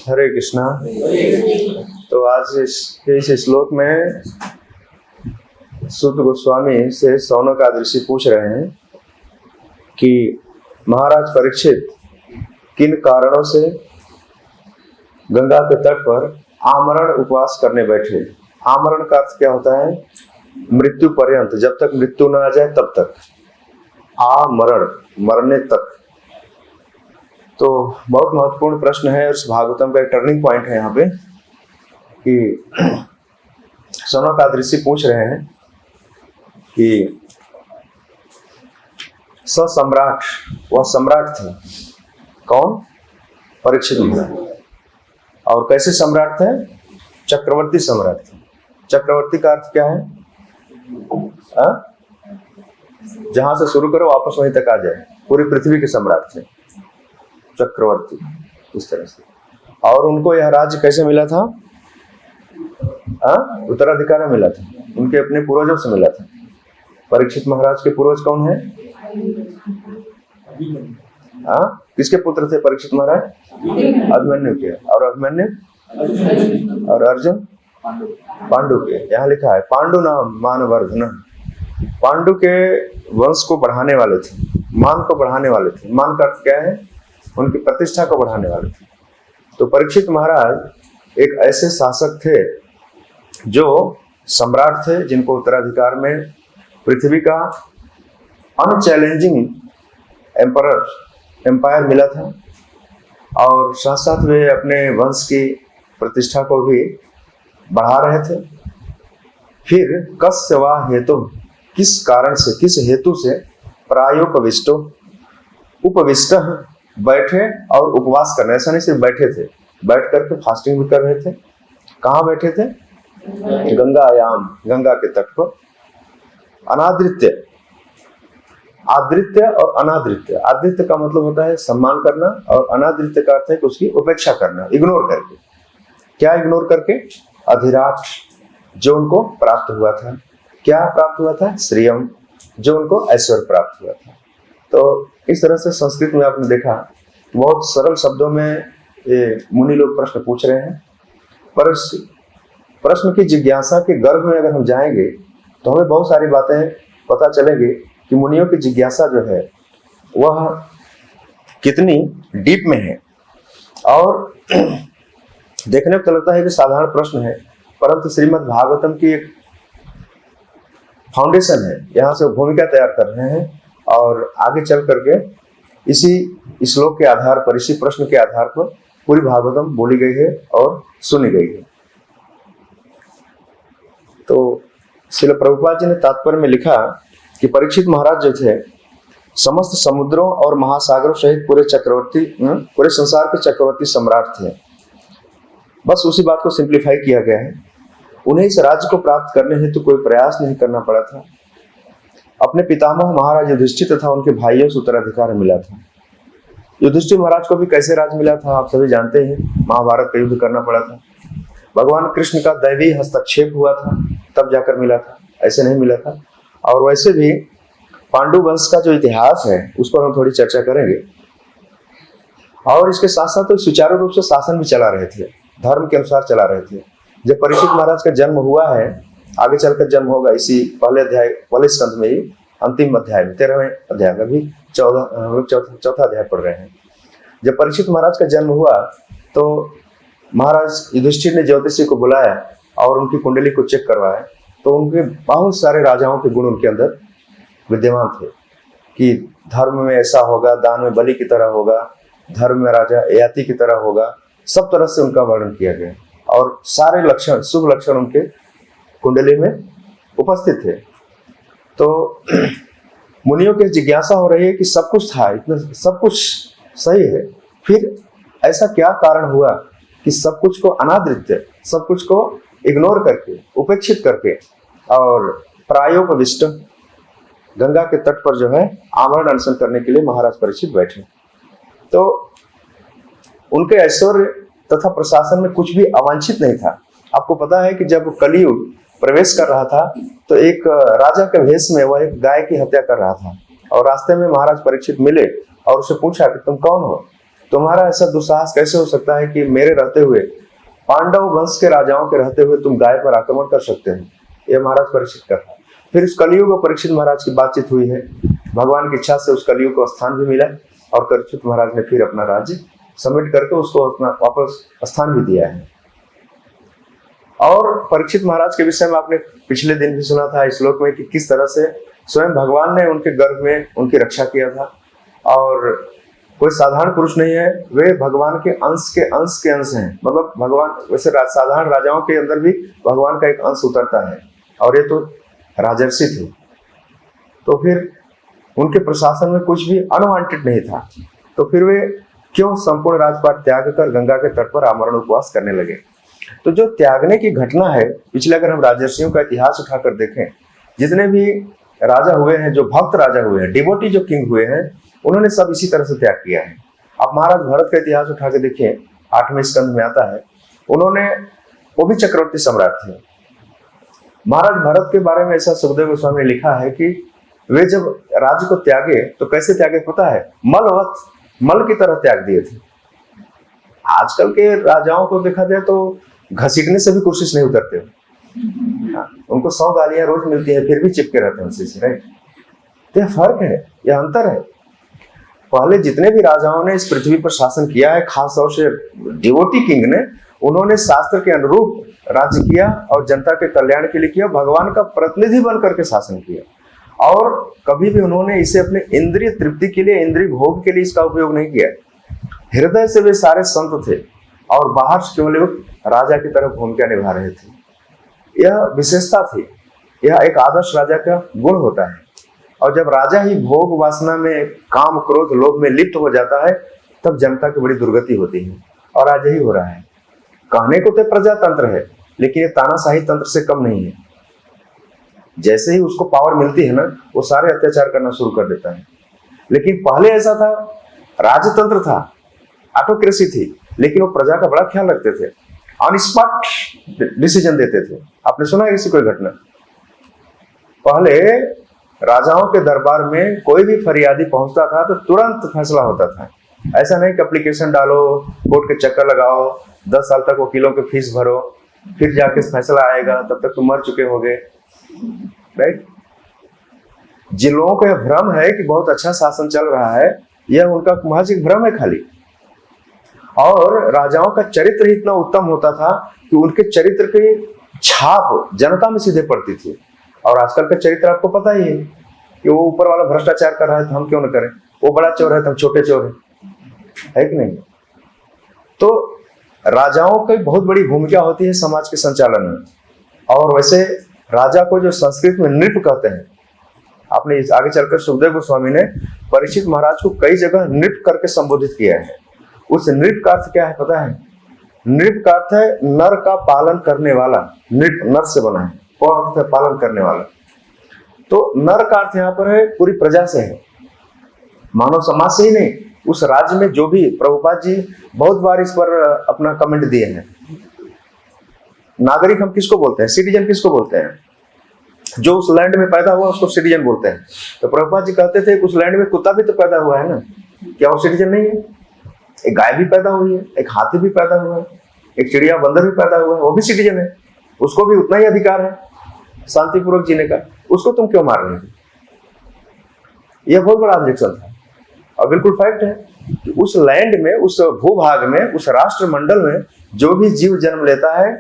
हरे कृष्णा। तो आज इस श्लोक में सूत गोस्वामी से शौनक ऋषि पूछ रहे हैं कि महाराज परीक्षित किन कारणों से गंगा के तट पर आमरण उपवास करने बैठे। आमरण का अर्थ क्या होता है? मृत्यु पर्यंत, जब तक मृत्यु न आ जाए तब तक। आमरण, मरने तक। तो बहुत महत्वपूर्ण प्रश्न है और इस भागवतम का एक टर्निंग पॉइंट है यहाँ पे कि शौनक ऋषि पूछ रहे हैं कि सम्राट, वह सम्राट थे। कौन? परीक्षित महाराज। और कैसे सम्राट थे? चक्रवर्ती सम्राट थे। चक्रवर्ती का अर्थ क्या है? जहां से शुरू करो वापस वहीं तक आ जाए। पूरी पृथ्वी के सम्राट थे चक्रवर्ती, इस तरह से। और उनको यह राज्य कैसे मिला था? उत्तराधिकार में मिला था, उनके अपने पूर्वजों से मिला था। परीक्षित महाराज के पूर्वज कौन है? किसके पुत्र थे परीक्षित महाराज? अभिमन्यु के। और अभिमन्यु और अर्जुन पांडु के। यहाँ लिखा है पांडु नाम मानवर्धन। पांडु के वंश को बढ़ाने वाले थे, मान को बढ़ाने वाले थे। मान का अर्थ क्या है? उनकी प्रतिष्ठा को बढ़ाने वाले थे। तो परीक्षित महाराज एक ऐसे शासक थे जो सम्राट थे, जिनको उत्तराधिकार में पृथ्वी का अनचैलेंजिंग एम्पायर मिला था। और साथ साथ वे अपने वंश की प्रतिष्ठा को भी बढ़ा रहे थे। फिर कस्य वा हेतु, किस कारण से, किस हेतु से? प्रायोपविष्टो, उपविष्ट, बैठे और उपवास करने। ऐसा नहीं सिर्फ बैठे थे, बैठ करके फास्टिंग भी कर रहे थे। कहाँ बैठे थे? गंगायाम, गंगा के तट पर। अनादृत्य, आदृत्य और अनादृत्य। आदृत्य का मतलब होता है सम्मान करना, और अनादृत्य का अर्थ है कि उसकी उपेक्षा करना, इग्नोर करके। क्या इग्नोर करके? अधिराट, जो उनको प्राप्त हुआ था। क्या प्राप्त हुआ था? श्रियम, जो उनको ऐश्वर्य प्राप्त हुआ था। तो इस तरह से संस्कृत में आपने देखा बहुत सरल शब्दों में ये मुनि लोग प्रश्न पूछ रहे हैं। पर प्रश्न की जिज्ञासा के गर्भ में अगर हम जाएंगे तो हमें बहुत सारी बातें पता चलेंगी कि मुनियों की जिज्ञासा जो है वह कितनी डीप में है। और देखने को तो लगता है कि साधारण प्रश्न है, परंतु श्रीमद् भागवतम की एक फाउंडेशन है। यहाँ से भूमिका तैयार कर रहे हैं और आगे चल करके इसी श्लोक के आधार पर, इसी प्रश्न के आधार पर पूरी भागवतम बोली गई है और सुनी गई है। तो श्रील प्रभुपाद जी ने तात्पर्य में लिखा कि परीक्षित महाराज जो थे समस्त समुद्रों और महासागरों सहित पूरे संसार के चक्रवर्ती सम्राट थे। बस उसी बात को सिंप्लीफाई किया गया है। उन्हें इस राज्य को प्राप्त करने हेतु कोई प्रयास नहीं करना पड़ा था। अपने पितामह महाराज युधिष्ठिर तथा उनके भाइयों से उत्तराधिकार मिला था। युधिष्ठिर महाराज को भी कैसे राज मिला था आप सभी जानते हैं। महाभारत का युद्ध करना पड़ा था, भगवान कृष्ण का दैवी हस्तक्षेप हुआ था, तब जाकर मिला था, ऐसे नहीं मिला था। और वैसे भी पांडु वंश का जो इतिहास है उस पर हम थोड़ी चर्चा करेंगे। और इसके साथ साथ तो सुचारू रूप से शासन भी चला रहे थे, धर्म के अनुसार चला रहे थे। जब परीक्षित महाराज का जन्म हुआ है, आगे चलकर जन्म होगा इसी पहले अध्याय, पहले स्कंध में ही, अंतिम अध्याय में, 13वें अध्याय में, भी चौथा अध्याय पढ़ रहे हैं। जब परीक्षित महाराज का जन्म हुआ तो महाराज युधिष्ठिर ने ज्योतिषी को बुलाया और उनकी कुंडली को चेक करवाया। तो उनके बहुत सारे राजाओं के गुण उनके अंदर विद्यमान थे कि धर्म में ऐसा होगा, दान में बलि की तरह होगा, धर्म में राजा ययाति की तरह होगा। सब तरह से उनका वर्णन किया गया और सारे लक्षण, शुभ लक्षण उनके कुंडली में उपस्थित थे। तो मुनियों की जिज्ञासा हो रही है कि सब कुछ था, इतना सब कुछ सही है, फिर ऐसा क्या कारण हुआ कि सब कुछ को अनादृत्य, सब कुछ को इग्नोर करके, उपेक्षित करके और प्रायोपविष्ट गंगा के तट पर जो है आमरण अनशन करने के लिए महाराज परीक्षित बैठे। तो उनके ऐश्वर्य तथा प्रशासन में कुछ भी अवांछित नहीं था। आपको पता है कि जब कलियुग प्रवेश कर रहा था तो एक राजा के भेष में वह एक गाय की हत्या कर रहा था और रास्ते में महाराज परीक्षित मिले और उससे पूछा कि तुम कौन हो? तुम्हारा ऐसा दुस्साहस कैसे हो सकता है कि मेरे रहते हुए, पांडव वंश के राजाओं के रहते हुए तुम गाय पर आक्रमण कर सकते हो? ये महाराज परीक्षित का था। फिर उस कलयुग और परीक्षित महाराज की बातचीत हुई है। भगवान की इच्छा से उस कलयुग को स्थान भी मिला और परीक्षित महाराज ने फिर अपना राज्य समेट करके उसको अपना वापस स्थान भी दिया है। और परीक्षित महाराज के विषय में आपने पिछले दिन भी सुना था इस श्लोक में कि किस तरह से स्वयं भगवान ने उनके गर्भ में उनकी रक्षा किया था। और कोई साधारण पुरुष नहीं है, वे भगवान के अंश के अंश हैं। मतलब भगवान वैसे साधारण राजाओं के अंदर भी भगवान का एक अंश उतरता है, और ये तो राजर्षि थे। तो फिर उनके प्रशासन में कुछ भी अनवांटेड नहीं था, तो फिर वे क्यों संपूर्ण राजपाट त्याग कर गंगा के तट पर आमरण उपवास करने लगे? तो जो त्यागने की घटना है, पिछले अगर हम राजर्षियों का इतिहास उठाकर देखें, जितने भी राजा हुए हैं, जो भक्त राजा हुए हैं, डिवोटी जो किंग हुए हैं, उन्होंने सब इसी तरह से त्याग किया है। आप महाराज भरत का इतिहास उठा के देखिए, 8वें स्कंद में आता है। उन्होंने, वो भी चक्रवर्ती सम्राट थे। महाराज भरत के बारे में ऐसा सुखदेव गोस्वामी ने लिखा है कि वे जब राज्य को त्यागे तो कैसे त्यागे पता है? मलवत, मल की तरह त्याग दिए थे। आजकल के राजाओं को देखा जाए तो घसीटने से भी कोशिश नहीं उतरते। उनको 100 गालियां रोज मिलती है, फिर भी चिपके रहते हैं उसी से, राइट? तो यह फर्क है, यह अंतर है। पहले जितने भी राजाओं ने इस पृथ्वी पर शासन किया है, खास तौर से डिवोटी किंग ने, उन्होंने शास्त्र के अनुरूप राज्य किया और जनता के कल्याण के लिए किया, भगवान का प्रतिनिधि बन करके शासन किया। और कभी भी उन्होंने इसे अपने इंद्रिय तृप्ति के लिए, इंद्रिय भोग के लिए इसका उपयोग नहीं किया। हृदय से वे सारे संत थे और बाहर से केवल राजा की तरह भूमिका निभा रहे थे। यह विशेषता थी, यह एक आदर्श राजा का गुण होता है। और जब राजा ही भोग वासना में, काम क्रोध लोभ में लिप्त हो जाता है, तब जनता की बड़ी दुर्गति होती है। और आज यही हो रहा है। कहने को तो प्रजातंत्र है, लेकिन ये तानाशाही तंत्र से कम नहीं है। जैसे ही उसको पावर मिलती है ना, वो सारे अत्याचार करना शुरू कर देता है। लेकिन पहले ऐसा था, राजतंत्र था, ऑटोक्रेसी थी, लेकिन वो प्रजा का बड़ा ख्याल रखते थे, ऑन स्पॉट डिसीजन देते थे। आपने सुना है किसी कोई घटना? पहले राजाओं के दरबार में कोई भी फरियादी पहुंचता था तो तुरंत फैसला होता था। ऐसा नहीं कि एप्लीकेशन डालो, कोर्ट के चक्कर लगाओ, 10 साल तक वकीलों के फीस भरो, फिर जाके फैसला आएगा, तब तक तुम मर चुके होगे, राइट? जिन लोगों को यह भ्रम है कि बहुत अच्छा शासन चल रहा है, यह उनका महज एक भ्रम है खाली। और राजाओं का चरित्र ही इतना उत्तम होता था कि उनके चरित्र की छाप जनता में सीधे पड़ती थी। और आजकल का चरित्र आपको पता ही है कि वो ऊपर वाला भ्रष्टाचार कर रहा है तो हम क्यों न करें, वो बड़ा चोर है तो हम छोटे चोर है कि नहीं? तो राजाओं की बहुत बड़ी भूमिका होती है समाज के संचालन में। और वैसे राजा को जो संस्कृत में नृप कहते हैं, आपने आगे चलकर सुखदेव गोस्वामी ने परीक्षित महाराज को कई जगह नृप करके संबोधित किया है। उस नृप का अर्थ क्या है पता है? नृप का अर्थ है नर का पालन करने वाला। नृप नर से बना है, वो अर्थ है पालन करने वाला। तो नर का अर्थ यहाँ पर है पूरी प्रजा से है, मानव समाज से ही नहीं। उस राज्य में जो भी, प्रभुपाद जी बहुत बार इस पर अपना कमेंट दिए हैं। नागरिक हम किसको बोलते हैं? सिटीजन किसको बोलते हैं? जो उस लैंड में पैदा हुआ उसको सिटीजन बोलते हैं। तो प्रभुपाद जी कहते थे उस लैंड में कुत्ता भी तो पैदा हुआ है ना, क्या वो सिटीजन नहीं है? एक गाय भी पैदा हुई है, एक हाथी भी पैदा हुआ है, एक चिड़िया बंदर भी पैदा हुआ है, वो भी सिटीजन है, उसको भी उतना ही अधिकार है शांतिपूर्वक जीने का। उसको तुम क्यों मार रहे हो? यह बहुत बड़ा ऑब्जेक्शन था। और बिल्कुल फैक्ट है कि उस लैंड में, उस भूभाग में, उस राष्ट्रमंडल में जो भी जीव जन्म लेता है,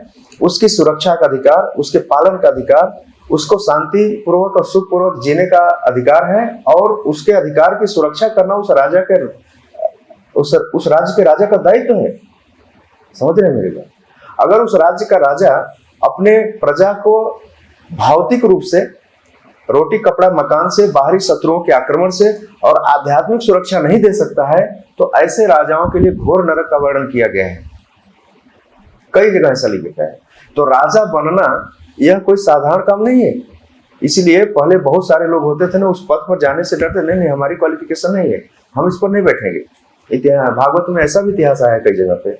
उसकी सुरक्षा का अधिकार, उसके पालन का अधिकार, उसको शांति पूर्वक और सुखपूर्वक जीने का अधिकार है। और उसके अधिकार की सुरक्षा करना उस राजा के, उस राज्य के राजा का दायित्व है। समझ रहे हैं मेरी बात? अगर उस राज्य का राजा अपने प्रजा को भौतिक रूप से, रोटी कपड़ा मकान से, बाहरी शत्रुओं के आक्रमण से और आध्यात्मिक सुरक्षा नहीं दे सकता है, तो ऐसे राजाओं के लिए घोर नरक का वर्णन किया गया है। कई जगह ऐसा लिखा है। तो राजा बनना यह कोई साधारण काम नहीं है। इसीलिए पहले बहुत सारे लोग होते थे ना, उस पद पर जाने से डरते, नहीं हमारी क्वालिफिकेशन नहीं है, हम इस पर नहीं बैठेंगे। इतिहास, भागवत में ऐसा भी इतिहास आया कई जगह पे।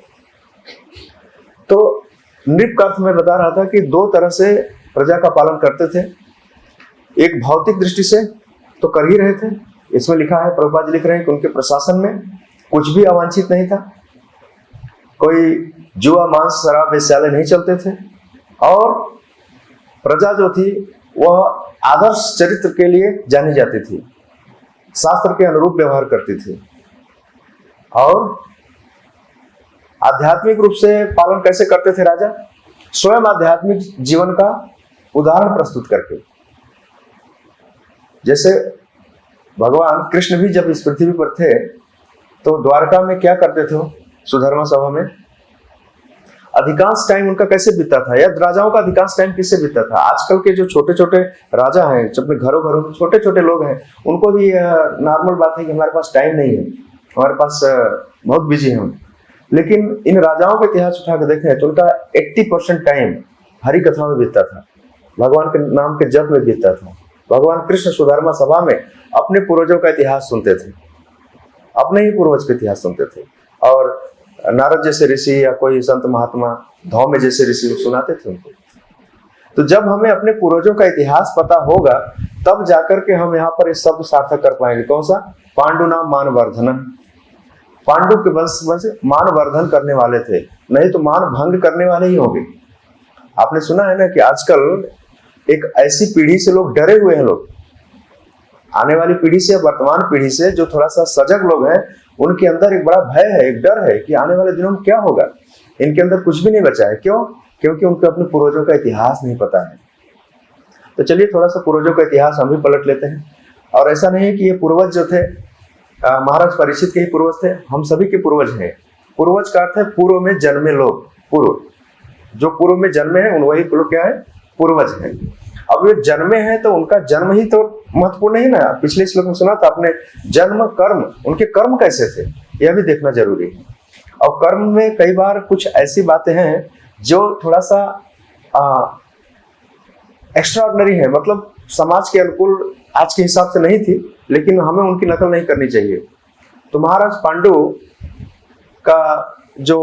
तो नृप का अर्थ मैं बता रहा था कि दो तरह से प्रजा का पालन करते थे। एक भौतिक दृष्टि से तो कर ही रहे थे, इसमें लिखा है, प्रभुपाद जी लिख रहे हैं कि उनके प्रशासन में कुछ भी अवांछित नहीं था, कोई जुआ मांस शराब वेश्यालय नहीं चलते थे, और प्रजा जो थी वह आदर्श चरित्र के लिए जानी जाती थी, शास्त्र के अनुरूप व्यवहार करती थी, और आध्यात्मिक रूप से पालन कैसे करते थे राजा? स्वयं आध्यात्मिक जीवन का उदाहरण प्रस्तुत करके। जैसे भगवान कृष्ण भी जब इस पृथ्वी पर थे तो द्वारका में क्या करते थे? सुधर्मा सभा में अधिकांश टाइम उनका कैसे बीतता था, या राजाओं का अधिकांश टाइम किससे बीतता था? आजकल के जो छोटे छोटे राजा हैं, जब घरों घरों में छोटे छोटे लोग हैं, उनको भी नॉर्मल बात है कि हमारे पास टाइम नहीं है, हमारे पास बहुत बिजी है। लेकिन इन राजाओं का इतिहास उठा कर देखें तो उनका 80% टाइम हरि कथा में बीतता था, भगवान के नाम के जप में बीतता था। भगवान कृष्ण सुधर्मा सभा में अपने पूर्वजों का इतिहास सुनते थे, अपने ही पूर्वज का इतिहास सुनते थे, और नारद जैसे ऋषि या कोई संत महात्मा धौम्य जैसे ऋषि सुनाते थे उनको। तो जब हमें अपने पूर्वजों का इतिहास पता होगा तब जाकर के हम यहाँ पर इस शब्द सार्थक कर पाएंगे। कौन सा? पांडु नाम मानवर्धन। पांडु के वंश में मान वर्धन करने वाले थे, नहीं तो मान भंग करने वाले ही होंगे। आपने सुना है ना कि आजकल एक ऐसी पीढ़ी से लोग डरे हुए हैं, लोग आने वाली पीढ़ी से, वर्तमान पीढ़ी से जो थोड़ा सा सजग लोग हैं, उनके अंदर एक बड़ा भय है, एक डर है कि आने वाले दिनों में क्या होगा। इनके अंदर कुछ भी नहीं बचा है। क्यों? क्योंकि उनको अपने पूर्वजों का इतिहास नहीं पता है। तो चलिए थोड़ा सा पूर्वजों का इतिहास हम भी पलट लेते हैं। और ऐसा नहीं है कि ये पूर्वज जो थे महाराज परीक्षित के ही पूर्वज थे, हम सभी के पूर्वज हैं। पूर्वज का अर्थ है पूर्व में जन्मे लोग, पूर्व जो पूर्व में जन्मे हैं उन वही लोग क्या है? पूर्वज हैं। अब ये जन्मे हैं तो उनका जन्म ही तो महत्वपूर्ण नहीं ना। पिछले श्लोक में सुना था आपने, जन्म कर्म, उनके कर्म कैसे थे यह भी देखना जरूरी है। और कर्म में कई बार कुछ ऐसी बातें हैं जो थोड़ा सा एक्स्ट्राऑर्डिनरी है, मतलब समाज के अनुकूल आज के हिसाब से नहीं थी, लेकिन हमें उनकी नकल नहीं करनी चाहिए। तो महाराज पांडु का जो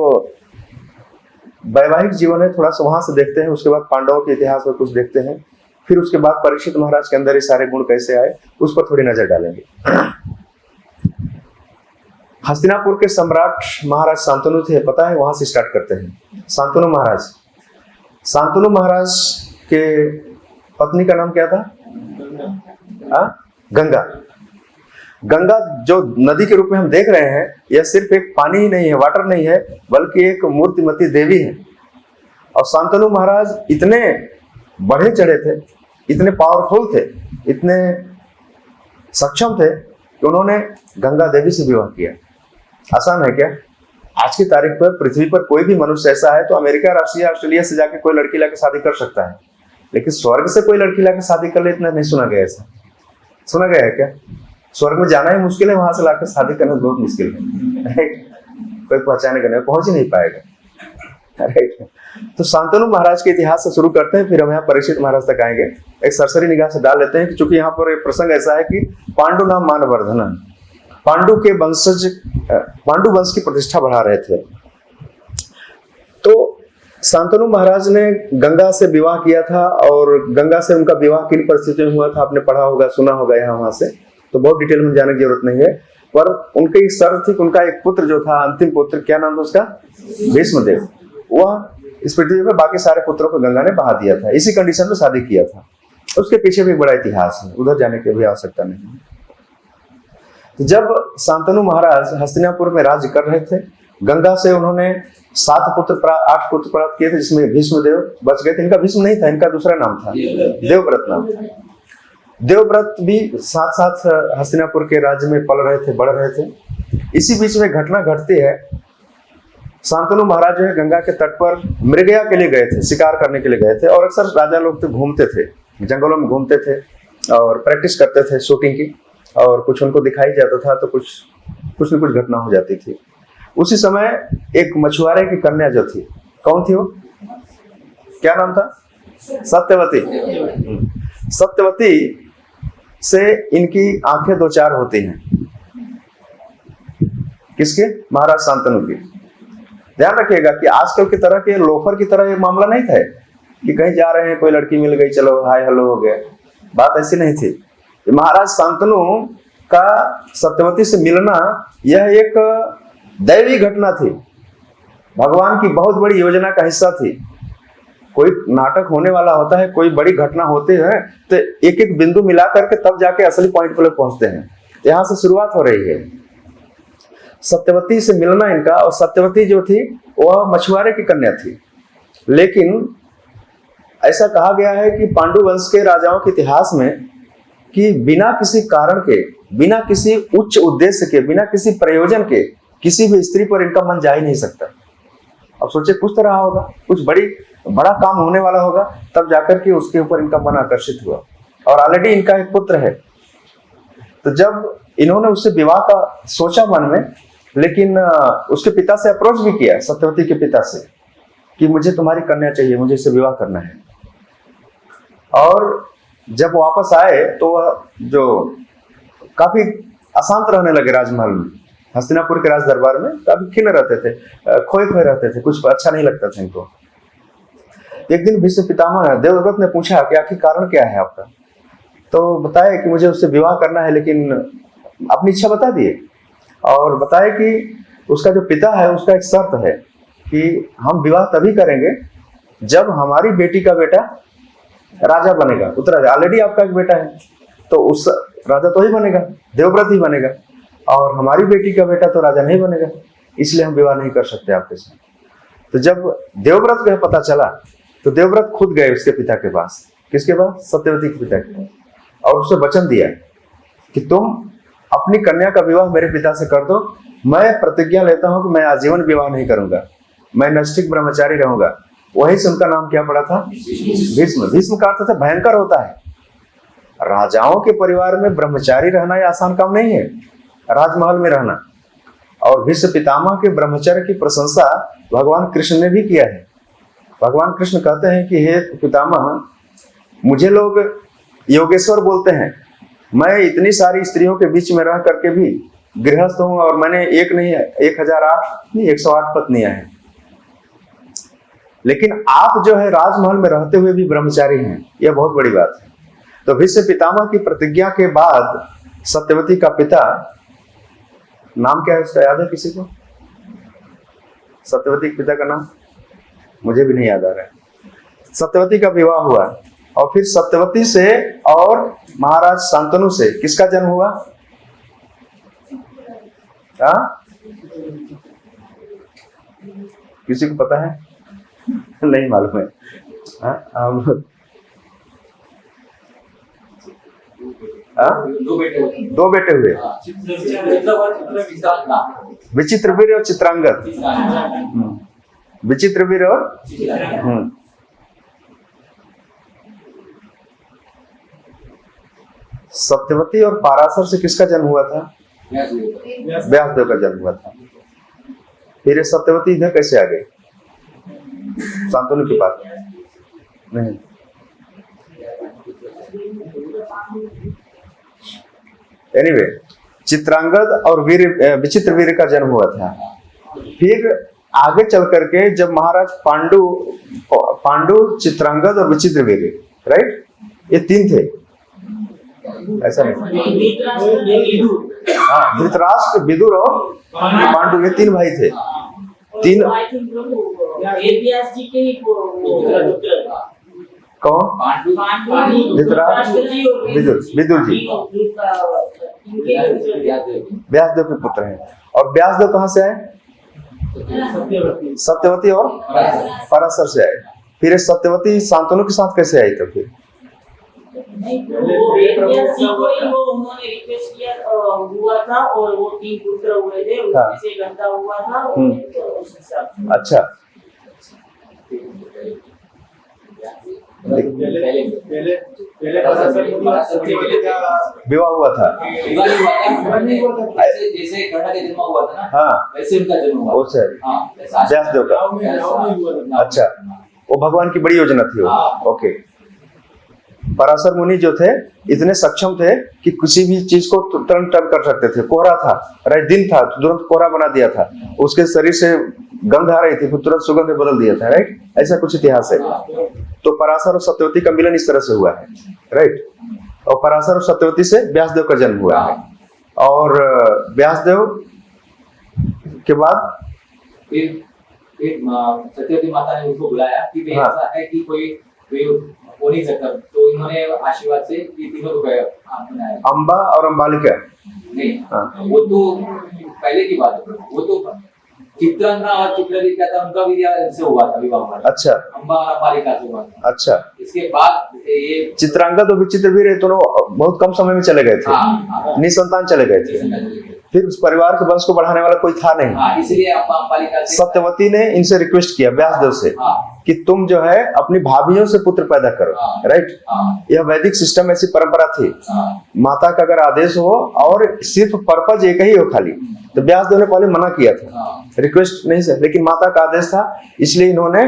वैवाहिक जीवन है थोड़ा सा वहां से देखते हैं, उसके बाद पांडवों के इतिहास में कुछ देखते हैं, फिर उसके बाद परीक्षित महाराज के अंदर ये सारे गुण कैसे आए उस पर थोड़ी नजर डालेंगे। हस्तिनापुर के सम्राट महाराज शांतनु थे, पता है? वहां से स्टार्ट करते हैं। शांतनु महाराज, शांतनु महाराज के पत्नी का नाम क्या था? गंगा। गंगा जो नदी के रूप में हम देख रहे हैं, यह सिर्फ एक पानी ही नहीं है, वाटर नहीं है, बल्कि एक मूर्तिमती देवी है। और शांतनु महाराज इतने बढ़े चढ़े थे, इतने पावरफुल थे, इतने सक्षम थे कि उन्होंने गंगा देवी से विवाह किया। आसान है क्या? आज की तारीख पर पृथ्वी पर कोई भी मनुष्य ऐसा है तो अमेरिका, रशिया, ऑस्ट्रेलिया से जाके कोई लड़की लाके शादी कर सकता है, लेकिन स्वर्ग से कोई लड़की लाके शादी कर ले इतना नहीं सुना गया। ऐसा सुना गया है क्या? स्वर्ग में जाना ही मुश्किल है, वहां से लाकर शादी करना बहुत मुश्किल है। कोई पहचाने का नहीं, पहुंच ही नहीं पाएगा। राइट। तो शांतनु महाराज के इतिहास से शुरू करते हैं, फिर हम यहाँ परीक्षित महाराज तक आएंगे। एक सरसरी निगाह से डाल लेते हैं कि चूंकि यहाँ पर एक प्रसंग ऐसा है कि पांडु नाम मानवर्धन, पांडु के वंशज, पांडु वंश की प्रतिष्ठा बढ़ा रहे थे। तो शांतनु महाराज ने गंगा से विवाह किया था, और गंगा से उनका विवाह किन परिस्थितियों में हुआ था आपने पढ़ा होगा, सुना होगा यहाँ वहां से, तो बहुत डिटेल में जाने की जरूरत नहीं है। पर उनकी एक शर्त थी कि उनका एक पुत्र जो था, अंतिम पुत्र, क्या नाम था उसका? भीष्मदेव। वह इस पृथ्वी पर बाकी सारे पुत्रों को गंगा ने बहा दिया था, इसी कंडीशन में शादी किया था। उसके पीछे भी एक बड़ा इतिहास है, उधर जाने की भी आवश्यकता नहीं। जब शांतनु महाराज हस्तिनापुर में राज्य कर रहे थे, गंगा से उन्होंने 8 पुत्र प्राप्त किए थे, जिसमें भीष्मदेव बच गए थे। इनका भीष्म नहीं था, इनका दूसरा नाम था, देवव्रत नाम था। देवव्रत भी साथ साथ हस्तिनापुर के राज्य में पल रहे थे, बढ़ रहे थे। इसी बीच में घटना घटती है, शांतनु महाराज जो है गंगा के तट पर मृगया के लिए गए थे, शिकार करने के लिए गए थे। और अक्सर राजा लोग तो घूमते थे, जंगलों में घूमते थे और प्रैक्टिस करते थे शूटिंग की, और कुछ उनको दिखाई जाता था तो कुछ न कुछ घटना हो जाती थी। उसी समय एक मछुआरे की कन्या जो थी, कौन थी वो? क्या नाम था? सत्यवती। सत्यवती से इनकी आंखें 2-4 होती हैं। किसके? महाराज शांतनु की। ध्यान रखिएगा कि आजकल की तरह के लोफर की तरह ये मामला नहीं था कि कहीं जा रहे हैं, कोई लड़की मिल गई, चलो हाय हेलो हो गया। बात ऐसी नहीं थी। महाराज शांतनु का सत्यवती से मिलना यह एक दैवी घटना थी, भगवान की बहुत बड़ी योजना का हिस्सा थी। कोई नाटक होने वाला होता है, कोई बड़ी घटना होते हैं तो एक एक बिंदु मिला करके तब जाके असली पॉइंट पर लोग पहुंचते हैं। यहां से शुरुआत हो रही है सत्यवती से मिलना इनका। और सत्यवती जो थी वह मछुआरे की कन्या थी, लेकिन ऐसा कहा गया है कि पांडु वंश के राजाओं के इतिहास में कि बिना किसी कारण के, बिना किसी उच्च उद्देश्य के, बिना किसी प्रयोजन के किसी भी स्त्री पर इनका मन जा ही नहीं सकता। अब सोचे कुछ तो रहा होगा, कुछ बड़ा काम होने वाला होगा, तब जाकर के उसके ऊपर इनका मन आकर्षित हुआ। और ऑलरेडी इनका एक पुत्र है, तो जब इन्होंने उससे विवाह का सोचा मन में, लेकिन उसके पिता से अप्रोच भी किया, सत्यवती के पिता से, कि मुझे तुम्हारी कन्या चाहिए, मुझे इससे विवाह करना है। और जब वापस आए तो वह जो काफी अशांत रहने लगे राजमहल में, हस्तिनापुर के राज दरबार में काफी खिन्न रहते थे, खोए खोए रहते थे, कुछ अच्छा नहीं लगता था इनको। एक दिन भीष्म पितामह देवव्रत ने पूछा कि आखिर कारण क्या है आपका, तो बताया कि मुझे उससे विवाह करना है, लेकिन अपनी इच्छा बता दिए। और बताया कि उसका जो पिता है उसका एक शर्त है कि हम विवाह तभी करेंगे जब हमारी बेटी का बेटा राजा बनेगा, उत्तराधिकारी। ऑलरेडी आपका एक बेटा है तो उस राजा तो ही बनेगा, देवव्रत ही बनेगा, और हमारी बेटी का बेटा तो राजा नहीं बनेगा, इसलिए हम विवाह नहीं कर सकते आपके साथ। तो जब देवव्रत को पता चला तो देवव्रत खुद गए उसके पिता के पास। किसके पास? सत्यवती के पिता के पास। और उसे वचन दिया कि तुम अपनी कन्या का विवाह मेरे पिता से कर दो, मैं प्रतिज्ञा लेता हूं कि मैं आजीवन विवाह नहीं करूंगा, मैं नैष्ठिक ब्रह्मचारी रहूंगा। वही से उनका नाम क्या पड़ा था? भीष्म। भीष्म का अर्थ भयंकर होता है। राजाओं के परिवार में ब्रह्मचारी रहना यह आसान काम नहीं है, राजमहल में रहना। और भीष्म पितामह के ब्रह्मचर्य की प्रशंसा भगवान कृष्ण ने भी किया है। भगवान कृष्ण कहते हैं कि हे पितामह, मुझे लोग योगेश्वर बोलते हैं, मैं इतनी सारी स्त्रियों के बीच में रह करके भी गृहस्थ हूं, और मैंने एक नहीं 1008 नहीं 108 पत्नियां हैं, लेकिन आप जो है राजमहल में रहते हुए भी ब्रह्मचारी हैं, यह बहुत बड़ी बात है। तो भीष्म पितामह की प्रतिज्ञा के बाद सत्यवती का पिता, नाम क्या है उसका, याद है किसी को? सत्यवती के पिता का नाम मुझे भी नहीं याद आ रहा है। सत्यवती का विवाह हुआ, और फिर सत्यवती से और महाराज शांतनु से किसका जन्म हुआ? किसी को पता है? नहीं मालूम है। दो बेटे हुए, विचित्रवीर और चित्रांगद। विचित्रवीर और सत्यवती और पाराशर से किसका जन्म हुआ था? व्यासदेव का जन्म हुआ था। फिर सत्यवती इधर कैसे आ गई? शांतनु के पास नहीं। एनीवे, चित्रांगद और विचित्रवीर का जन्म हुआ था। फिर आगे चल करके जब महाराज पांडु, चित्रांगद और विचित्रवीर, राइट, ये तीन थे, ऐसा नहीं? हाँ, धृतराष्ट्र, विदुर और पांडु, ये तीन भाई थे। तीन कौन? धृतराष्ट्र, विदुर जी व्यासदेव के पुत्र हैं। और व्यासदेव कहाँ से आए? सत्यवती और पराशर से आए। फिर सत्यवती शांतनु के साथ कैसे आई? तो फिर उन्होंने रिक्वेस्ट किया हुआ था, और वो 3 पुत्र हुए थे, उसमें से गंदा हुआ था। अच्छा, विवाह हुआ था, जैसे कर्ण का जन्म हुआ था ना, हाँ, वैसे उनका जन्म हुआ। व्यासदेव का। अच्छा, वो भगवान की बड़ी योजना थी वो। ओके। पराशर मुनि जो थे इतने सक्षम थे कि किसी भी चीज को तुरंत टर्न कर सकते थे। कोहरा था, राइट, दिन था, तुरंत कोहरा बना दिया था। उसके शरीर से गंध आ रही थी, तुरंत सुगंध बदल दिया था, राइट। ऐसा कुछ इतिहास है। तो पराशर और सत्यवती का मिलन इस तरह से हुआ है, राइट। और पराशर और सत्यवती से व्यासदेव का जन्म हुआ है। और व्यासदेव के बाद फिर सत्यवती माता ने उनको बुलाया कि भाई हाँ। ऐसा है कि कोई हो नहीं सकता, तो इन्होंने आशीर्वाद से ये तीनों को बनाया। अम्बा और अम्बालिका। नहीं हाँ। वो तो पहले की बात है, वो तो चित्रांगना और चित्रलेखा था, उनका भी से हुआ था विवाह। अच्छा अम्बा और अम्बालिका से हुआ था। अच्छा। इसके बाद ये चित्रांगदा तो विचित्र भी रहे, दोनों बहुत कम समय में चले गए थे, हाँ, निसंतान चले गए थे। फिर उस परिवार के वंश को बढ़ाने वाला कोई था नहीं। हाँ, इसलिए अम्बा अम्बालिका से सत्यवती ने इनसे रिक्वेस्ट किया व्यासदेव से हाँ, कि तुम जो है अपनी भाभियों से पुत्र पैदा करो। हाँ। राइट। हाँ, यह वैदिक सिस्टम, ऐसी परंपरा थी। हाँ, माता का अगर आदेश हो और सिर्फ पर्पज एक ही हो खाली, तो व्यासदेव ने पहले मना किया था, हाँ, रिक्वेस्ट नहीं से, लेकिन माता का आदेश था, इसलिए इन्होंने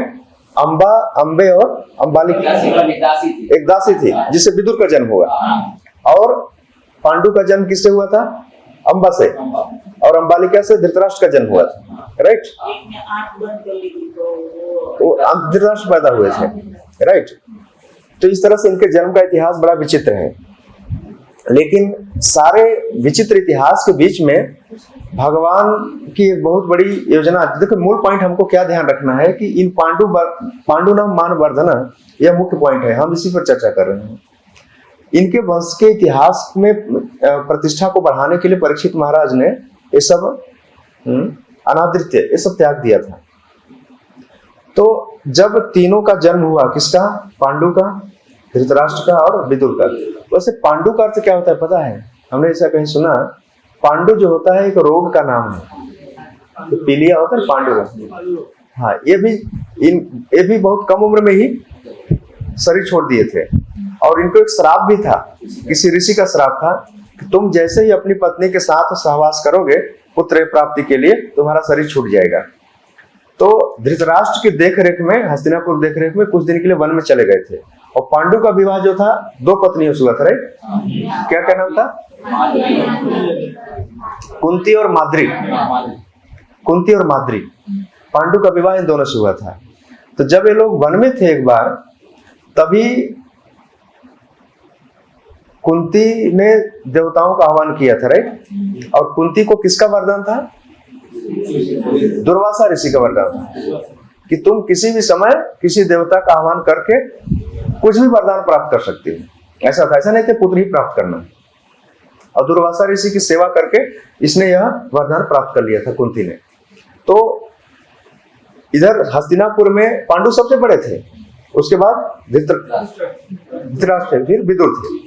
अम्बा, अम्बे और अम्बालिका, दासी थी। एक दासी थी जिससे विदुर का जन्म हुआ। हाँ, और पांडु का जन्म किससे हुआ था? अम्बा से। अम्बा। और अम्बालिका से धृतराष्ट्र का जन्म हुआ था। राइट। एक ने आंख बंद कर ली थी तो वो धृतराष्ट्र पैदा हुए थे। राइट। तो इस तरह से इनके जन्म का इतिहास बड़ा विचित्र है, लेकिन सारे विचित्र इतिहास के बीच में भगवान की एक बहुत बड़ी योजना। देखो, मूल पॉइंट हमको क्या ध्यान रखना है कि इन पांडु नाम मान वर्धना, यह मुख्य पॉइंट है, हम इसी पर चर्चा कर रहे हैं। इनके वंश के इतिहास में प्रतिष्ठा को बढ़ाने के लिए परीक्षित महाराज ने ये सब अनादृत्य, ये सब त्याग दिया था। तो जब तीनों का जन्म हुआ, किसका? पांडु का, धृतराष्ट्र का और विदुर का। वैसे पांडु का अर्थ क्या होता है पता है? हमने ऐसा कहीं सुना, पांडु जो होता है एक रोग का नाम है। तो पीलिया होता है पांडु का। हाँ, ये भी बहुत कम उम्र में ही शरीर छोड़ दिए थे। और इनको एक श्राप भी था, किसी ऋषि का श्राप था कि तुम जैसे ही अपनी पत्नी के साथ सहवास करोगे पुत्र प्राप्ति के लिए, तुम्हारा शरीर छूट जाएगा। तो धृतराष्ट्र की देखरेख में, हस्तिनापुर देखरेख में कुछ दिन के लिए वन में चले गए थे। और पांडु का विवाह जो था 2 पत्नियों से हुआ था। राइट। क्या क्या नाम था? कुंती और माद्री। कुंती और माद्री, पांडु का विवाह इन दोनों से हुआ था। तो जब ये लोग वन में थे एक बार, तभी कुंती ने देवताओं का आह्वान किया था। राइट। और कुंती को किसका वरदान था? दुर्वासा ऋषि का वरदान था कि तुम किसी भी समय किसी देवता का आह्वान करके कुछ भी वरदान प्राप्त कर सकती हो। ऐसा था, ऐसा नहीं कि पुत्र ही प्राप्त करना। और दुर्वासा ऋषि की सेवा करके इसने यह वरदान प्राप्त कर लिया था कुंती ने। तो इधर हस्तिनापुर में पांडु सबसे बड़े थे, उसके बाद धृतराष्ट्र, फिर विदुर थे।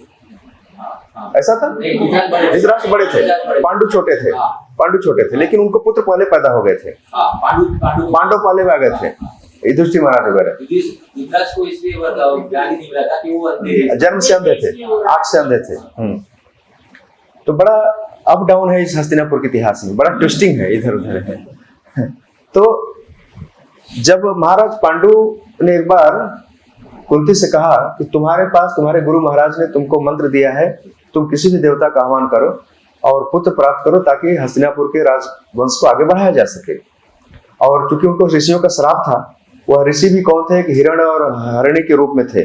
ऐसा था, धृतराष्ट्र बड़े थे, पांडु छोटे थे। पांडु छोटे थे, लेकिन उनको पुत्र पहले पैदा हो गए थे। पांडव पहले आ गए थे, युधिष्ठिर महाराज वगैरह। को इसलिए व्याधि नहीं मिला था कि वो जन्म से अंधे थे, आंख से अंधे थे। तो बड़ा अप डाउन है इस हस्तिनापुर के इतिहास में, बड़ा ट्विस्टिंग है, इधर उधर है। तो जब महाराज पांडु ने एक बार कुंती से कहा कि तुम्हारे पास तुम्हारे गुरु महाराज ने तुमको मंत्र दिया है, तुम किसी भी देवता का आह्वान करो और पुत्र प्राप्त करो ताकि हस्तिनापुर के राजवंश को आगे बढ़ाया जा सके। और चूंकि उनको ऋषियों का श्राप था, वह ऋषि भी कौन थे कि हिरण और हरिणी के रूप में थे,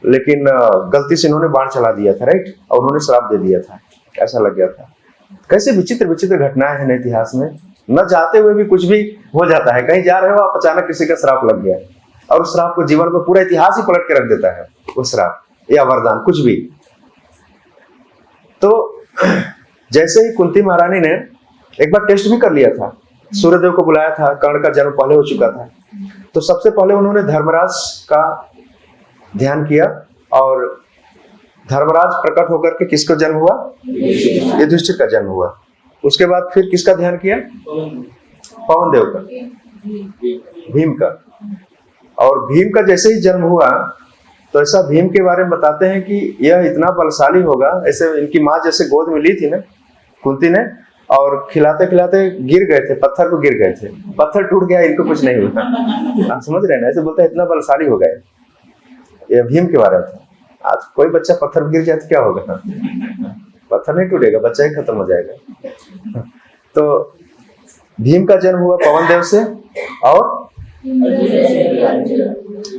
लेकिन गलती से इन्होंने बाण चला दिया था। राइट। और उन्होंने श्राप दे दिया था, ऐसा लग गया था। कैसे विचित्र विचित्र घटनाएं हैं इतिहास में, न चाहते हुए भी कुछ भी हो जाता है। कहीं जा रहे हो आप, अचानक किसी का श्राप लग गया और उस श्राप को जीवन को पूरा इतिहास ही पलट के रख देता है, वो श्राप या वरदान कुछ भी। तो जैसे ही कुंती महारानी ने एक बार टेस्ट भी कर लिया था, सूर्यदेव को बुलाया था, कर्ण का जन्म पहले हो चुका था, तो सबसे पहले उन्होंने धर्मराज का ध्यान किया और धर्मराज प्रकट होकर के किसका जन्म हुआ? युधिष्ठिर का जन्म हुआ। उसके बाद फिर किसका ध्यान किया? पवन देव का, भीम का। और भीम का जैसे ही जन्म हुआ तो ऐसा भीम के बारे में बताते हैं कि यह इतना बलशाली होगा। ऐसे इनकी माँ जैसे गोद में ली थी ना कुंती ने, और खिलाते खिलाते गिर गए थे, पत्थर को गिर गए थे, पत्थर टूट गया, इनको कुछ नहीं हुआ। आप समझ रहे हैं ना? ऐसे बोलते हैं इतना बलशाली हो गए। यह भीम के बारे में था। आज कोई बच्चा पत्थर गिर जाए तो क्या होगा? पत्थर नहीं टूटेगा, बच्चा ही खत्म हो जाएगा। तो भीम का जन्म हुआ पवन देव से, और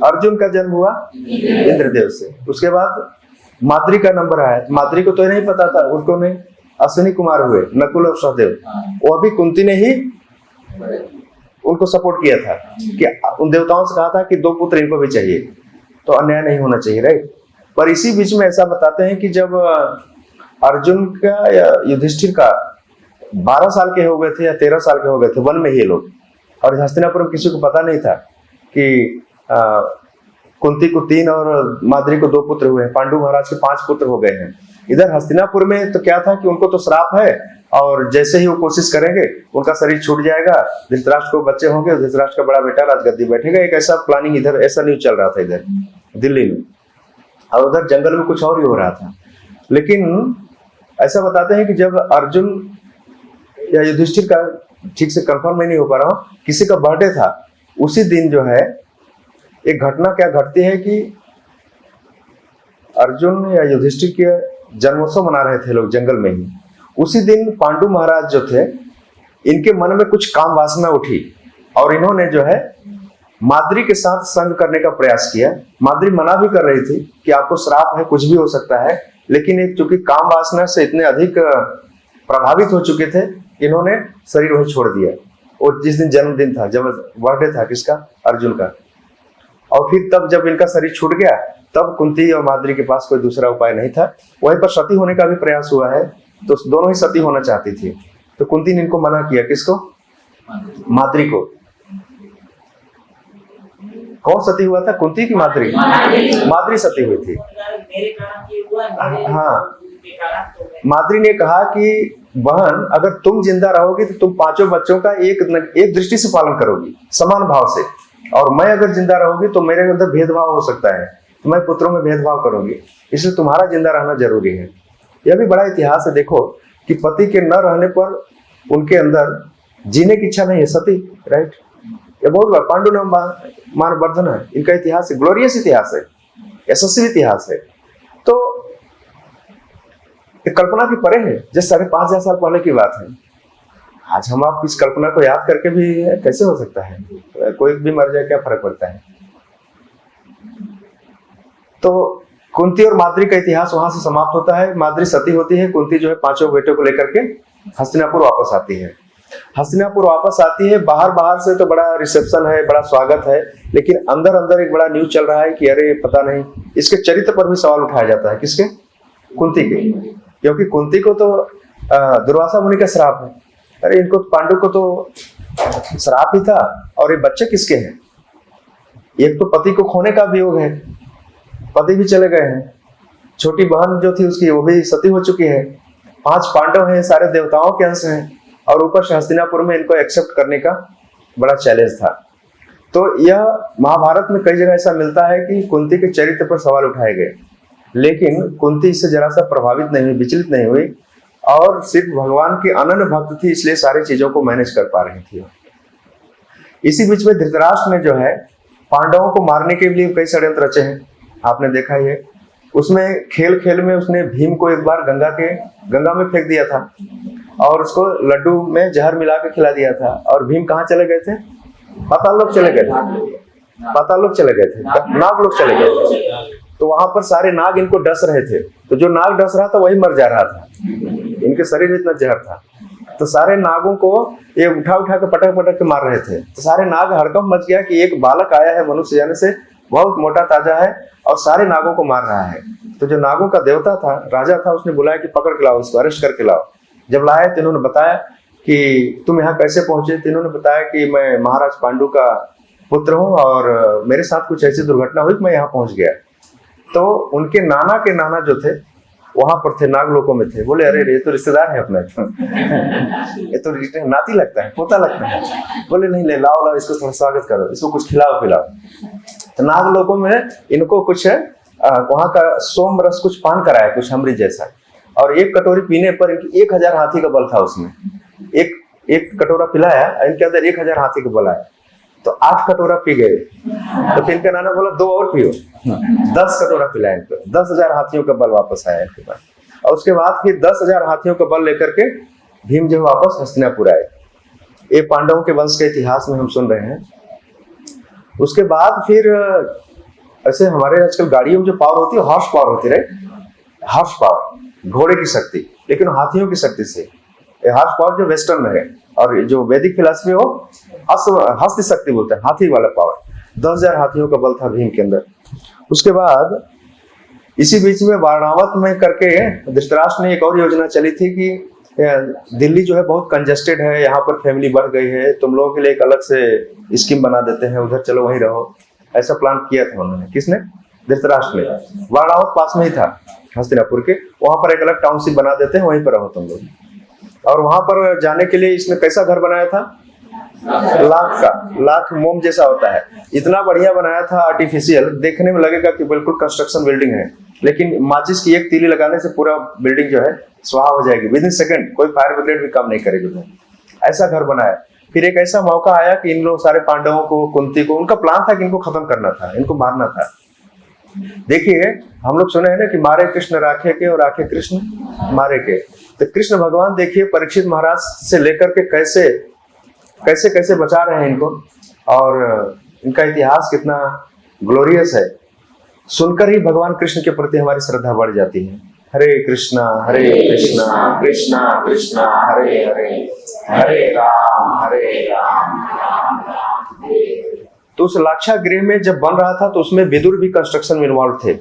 अर्जुन का जन्म हुआ इंद्रदेव से। उसके बाद माद्री का नंबर आया। माद्री को तो नहीं पता था, उसको नहीं अश्विनी कुमार हुए, नकुल और सहदेव, वो अभी कुंती ने ही उनको सपोर्ट किया था कि उन देवताओं से कहा था कि 2 पुत्र इनको भी चाहिए, तो अन्याय नहीं होना चाहिए, राइट। पर इसी बीच में ऐसा बताते हैं कि जब अर्जुन का या युधिष्ठिर का 12 साल के हो गए थे या 13 साल के हो गए थे, वन में ये लोग, और हस्तिनापुर में किसी को पता नहीं था कि कुंती को 3 और माद्री को 2 पुत्र हुए हैं, पांडु महाराज के 5 पुत्र हो गए हैं। इधर हस्तिनापुर में तो क्या था कि उनको तो श्राप है, और जैसे ही वो कोशिश करेंगे उनका शरीर छूट जाएगा, धृतराष्ट्र को बच्चे होंगे, धृतराष्ट्र का बड़ा बेटा राजगद्दी बैठेगा। एक ऐसा प्लानिंग इधर, ऐसा न्यूज चल रहा था इधर दिल्ली में, और उधर जंगल में कुछ और ही हो रहा था। लेकिन ऐसा बताते हैं कि जब अर्जुन या युधिष्ठिर का, ठीक से कंफर्म मैं नहीं हो पा रहा हूँ, किसी का बर्थडे था, उसी दिन जो है एक घटना क्या घटती है कि अर्जुन या युधिष्ठिर के जन्मोत्सव मना रहे थे लोग जंगल में ही। उसी दिन पांडु महाराज जो थे, इनके मन में कुछ काम वासना उठी और इन्होंने जो है माद्री के साथ संग करने का प्रयास किया। माद्री मना भी कर रही थी कि आपको श्राप है, कुछ भी हो सकता है, लेकिन एक चूंकि काम वासना से इतने अधिक प्रभावित हो चुके थे, इन्होंने शरीर वही छोड़ दिया। और जिस दिन जन्मदिन था, जब बर्थडे था किसका, अर्जुन का, और फिर तब जब इनका शरीर छूट गया, तब कुंती और माद्री के पास कोई दूसरा उपाय नहीं था। वहीं पर सती होने का भी प्रयास हुआ है, तो दोनों ही सती होना चाहती थी, तो कुंती ने इनको मना किया। किसको? माद्री को। कौन सती हुआ था, कुंती की माद्री? माद्री सती हुई थी। हाँ, माद्री ने कहा कि बहन, अगर तुम जिंदा रहोगी तो तुम 5 बच्चों का एक दृष्टि से पालन करोगी, समान भाव से, और मैं अगर जिंदा रहूंगी तो मेरे अंदर भेदभाव हो सकता है, तो मैं पुत्रों में भेदभाव करूंगी, इसलिए तुम्हारा जिंदा रहना जरूरी है। यह भी बड़ा इतिहास है, देखो कि पति के न रहने पर उनके अंदर जीने की इच्छा नहीं है, सती, राइट। ये बहुत बड़ा पांडु मानवर्धन है, इनका इतिहास है, ग्लोरियस इतिहास है, यशस्वी इतिहास है। तो एक कल्पना की परे है, जो 5,500 साल पहले की बात है। आज हम आप इस कल्पना को याद करके भी कैसे हो सकता है, कोई भी मर जाए क्या फर्क पड़ता है। तो कुंती और माद्री का इतिहास वहां से समाप्त होता है। माद्री सती होती है, कुंती जो है 5 बेटों को लेकर के हस्तिनापुर वापस आती है। हस्तिनापुर वापस आती है, बाहर से तो बड़ा रिसेप्शन है, बड़ा स्वागत है, लेकिन अंदर अंदर एक बड़ा न्यूज चल रहा है कि अरे पता नहीं, इसके चरित्र पर भी सवाल उठाया जाता है। किसके? कुंती के, क्योंकि कुंती को तो दुर्वासा मुनि का श्राप है, अरे इनको पांडु को तो श्राप ही था, और ये बच्चे किसके हैं? एक तो पति को खोने का वियोग है, पति भी चले गए हैं, छोटी बहन जो थी उसकी वो भी सती हो चुकी है, 5 पांडव हैं, सारे देवताओं के अंश हैं, और ऊपर से हस्तिनापुर में इनको एक्सेप्ट करने का बड़ा चैलेंज था। तो यह महाभारत में कई जगह ऐसा मिलता है कि कुंती के चरित्र पर सवाल उठाए गए, लेकिन कुंती इससे जरा सा प्रभावित नहीं हुई, विचलित नहीं हुई, और सिर्फ भगवान की अनन्य भक्त थी, इसलिए सारी चीजों को मैनेज कर पा रही थी। इसी बीच में धृतराष्ट्र ने जो है पांडवों को मारने के लिए कई षड्यंत्र रचे हैं, आपने देखा ही है। उसमें खेल में उसने भीम को एक बार गंगा में फेंक दिया था, और उसको लड्डू में जहर मिला के खिला दिया था, और भीम कहाँ चले गए थे? पाताल लोक चले गए थे, नाग लोक चले गए थे। तो वहां पर सारे नाग इनको डस रहे थे, तो जो नाग डस रहा था वही मर जा रहा था, इनके शरीर में इतना जहर था। तो सारे नागों को ये उठा के पटक के मार रहे थे। तो सारे नाग हड़कंप मच गया कि एक बालक आया है मनुष्य जाने से, बहुत मोटा ताजा है, और सारे नागों को मार रहा है। तो जो नागों का देवता था, राजा था, उसने बुलाया कि पकड़ के लाओ, उसको अरेस्ट करके लाओ। जब लाए तो इन्होंने बताया कि तुम यहाँ कैसे पहुंचे? तो इन्होंने बताया कि मैं महाराज पांडु का पुत्र हूँ, और मेरे साथ कुछ ऐसी दुर्घटना हुई कि मैं यहाँ पहुंच गया। तो उनके नाना के नाना जो थे वहां पर थे, नागलोकों में थे। बोले अरे ये तो रिश्तेदार है अपना ये तो नाती लगता है, पोता लगता है। बोले नहीं, ले लाओ, इसको थोड़ा स्वागत करो, इसको कुछ खिलाओ पिलाओ। तो नागलोकों में इनको कुछ वहां का सोम रस कुछ पान कराया, कुछ अमृत जैसा, और एक कटोरी पीने पर इनकी 1000 हाथी का बल था। उसमें एक कटोरा पिलाया, इनके अंदर 1000 हाथी का बल आया, तो 8 कटोरा पी गए। तो फिर इनका नाना बोला 2 और पियो, 10 कटोरा पिलाया इनको, 10,000 हाथियों का बल वापस आया इनके पास। और उसके बाद फिर 10,000 हाथियों का बल लेकर के भीम जो वापस हस्तिनापुर आए। ये पांडवों के वंश के इतिहास में हम सुन रहे हैं। उसके बाद फिर ऐसे हमारे आजकल गाड़ियों में जो पावर होती है, हॉर्स पावर होती है, हॉर्स पावर, घोड़े की शक्ति, लेकिन हाथियों की शक्ति से। हार्स पावर जो वेस्टर्न है, और जो वैदिक फिलॉसफी हो हस्त शक्ति बोलते हैं, हाथी वाला पावर। 10,000 हाथियों का बल था भीम के अंदर। उसके बाद इसी बीच में वारणावत में करके धृतराष्ट्र ने एक और योजना चली थी कि दिल्ली जो है बहुत कंजेस्टेड है, यहाँ पर फैमिली बढ़ गई है, तुम लोगों के लिए एक अलग से स्कीम बना देते हैं, उधर चलो वहीं रहो। ऐसा प्लान किया था उन्होंने। किसने? धृतराष्ट्र ने। वारणावत पास में ही था हस्तिनापुर के, वहां पर एक अलग टाउनशिप बना देते हैं, वहीं पर रहो तुम लोग। और वहां पर जाने के लिए इसने कैसा घर बनाया था? लाख मोम जैसा होता है, इतना बढ़िया बनाया था, आर्टिफिशियल, देखने में लगेगा कि बिल्कुल कंस्ट्रक्शन बिल्डिंग है, लेकिन माचिस की एक तीली लगाने से पूरा बिल्डिंग जो है स्वाहा हो जाएगी विद इन सेकंड, कोई फायर ब्रिगेड भी काम नहीं करेगी उधर। ऐसा घर बनाया। फिर एक ऐसा मौका आया कि इन लोग सारे पांडवों को, कुंती को, उनका प्लान था कि इनको खत्म करना था, इनको मारना था। देखिए हम लोग सुने हैं ना कि मारे कृष्ण राखे के और राखे कृष्ण मारे के। तो कृष्ण भगवान देखिए परीक्षित महाराज से लेकर के कैसे कैसे कैसे बचा रहे हैं इनको, और इनका इतिहास कितना ग्लोरियस है। सुनकर ही भगवान कृष्ण के प्रति हमारी श्रद्धा बढ़ जाती है। हरे कृष्णा कृष्णा कृष्णा हरे हरे, हरे राम राम राम। तो उस लाक्षागृह में जब बन रहा था तो उसमें विदुर भी कंस्ट्रक्शन में इन्वॉल्व थे,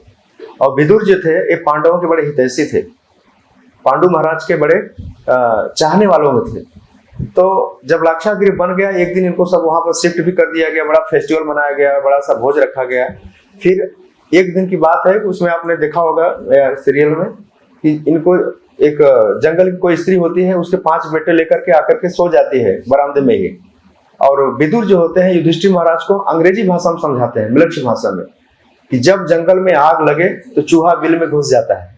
और विदुर जो थे ये पांडवों के बड़े हितैषी थे, पांडु महाराज के बड़े चाहने वालों में थे। तो जब लाक्षागृह बन गया, एक दिन इनको सब वहां पर शिफ्ट भी कर दिया गया, बड़ा फेस्टिवल मनाया गया, बड़ा सा भोज रखा गया। फिर एक दिन की बात है, उसमें आपने देखा होगा सीरियल में कि इनको एक जंगल की कोई स्त्री होती है, उसके 5 बेटे लेकर के आकर के सो जाती है बरामदे में ही। और विदुर जो होते हैं युधिष्ठिर महाराज को अंग्रेजी भाषा में समझाते हैं, मिलिट्री भाषा में, कि जब जंगल में आग लगे तो चूहा बिल में घुस जाता है।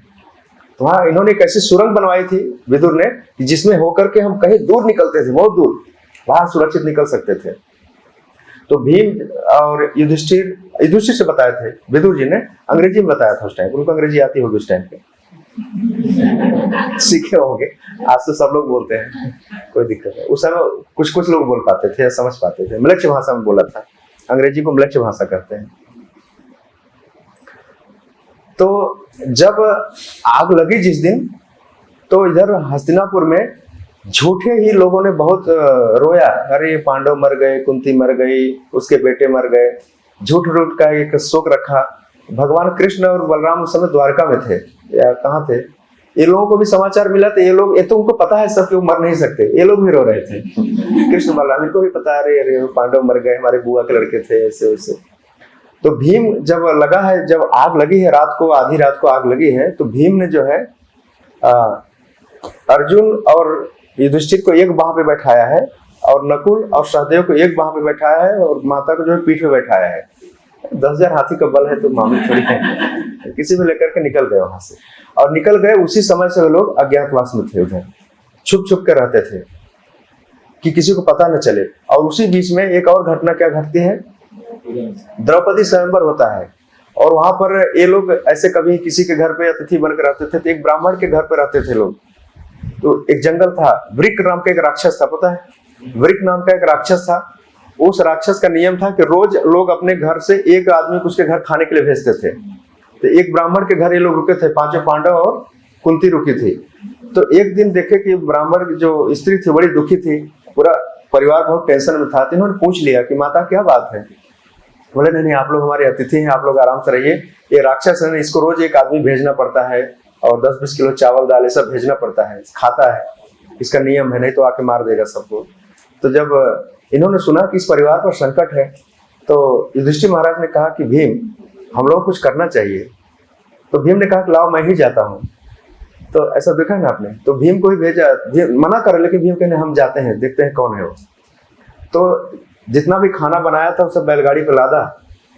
तो हाँ, इन्होंने एक ऐसी सुरंग बनवाई थी विदुर ने कि जिसमें होकर के हम कहीं दूर निकलते थे, बहुत दूर बाहर सुरक्षित निकल सकते थे। तो भीम और युधिष्ठिर से बताए थे, विदुर जी ने अंग्रेजी में बताया था उस टाइम, उनको अंग्रेजी आती होगी उस टाइम पे सीखे होंगे, आज तो सब लोग बोलते हैं, कोई दिक्कत नहीं। उस समय कुछ कुछ लोग बोल पाते थे, समझ पाते थे, म्लेच्छ भाषा में बोला था, अंग्रेजी को म्लेच्छ भाषा कहते हैं। तो जब आग लगी जिस दिन, तो इधर हस्तिनापुर में झूठे ही लोगों ने बहुत रोया, अरे पांडव मर गए, कुंती मर गई, उसके बेटे मर गए, झूठ रूठ का एक शोक रखा। भगवान कृष्ण और बलराम उस समय द्वारका में थे या कहाँ थे, ये लोगों को भी समाचार मिला, तो ये लोग, ये तो उनको पता है सब कि वो मर नहीं सकते, ये लोग भी रो रहे थे कृष्ण बलराम, इनको भी पता है, अरे पांडव मर गए, हमारे बुआ के लड़के थे, ऐसे वैसे। तो भीम जब लगा है, जब आग लगी है रात को, आधी रात को आग लगी है, तो भीम ने जो है अर्जुन और युधिष्ठिर को एक बाह पे बैठाया है, और नकुल और सहदेव को एक बाह पे बैठाया है, और माता को जो है पीठ पे बैठाया है। 10,000 हाथी का बल है तो मामूली थोड़ी है। किसी को लेकर के निकल गए वहां से, और निकल गए उसी समय से वो लोग अज्ञातवास में थे, उधर छुप छुप कर रहते थे कि किसी को पता न चले। और उसी बीच में एक और घटना क्या घटती है, द्रौपदी स्वयंवर होता है, और वहां पर ये लोग ऐसे कभी किसी के घर पे अतिथि बनकर रहते थे, तो एक ब्राह्मण के घर पे रहते थे लोग। तो एक जंगल था, वृक नाम का एक राक्षस था, पता है, वृक नाम का एक राक्षस था। उस राक्षस का नियम था कि रोज लोग अपने घर से एक आदमी को उसके घर खाने के लिए भेजते थे। तो एक ब्राह्मण के घर ये लोग रुके थे, 5 पांडव और कुंती रुकी थी। तो एक दिन देखे कि ब्राह्मण की जो स्त्री थी बड़ी दुखी थी, पूरा परिवार बहुत टेंशन में था। तो इन्होंने पूछ लिया कि माता क्या बात है। बोले नहीं, आप लोग हमारे अतिथि हैं, आप लोग आराम से रहिए, ये राक्षस है, इसको रोज एक आदमी भेजना पड़ता है, और 10-20 किलो चावल दाल ये सब भेजना पड़ता है, खाता है, इसका नियम है, नहीं तो आके मार देगा सबको। तो जब इन्होंने सुना कि इस परिवार पर संकट है, तो युधिष्ठिर महाराज ने कहा कि भीम, हम लोग कुछ करना चाहिए। तो भीम ने कहा कि लाओ मैं ही जाता हूँ। तो ऐसा देखा ना आपने, तो भीम को ही भेजा, मना करे, लेकिन भीम कहने हम जाते हैं, देखते हैं कौन है वो। तो जितना भी खाना बनाया था सब बैलगाड़ी पर लादा,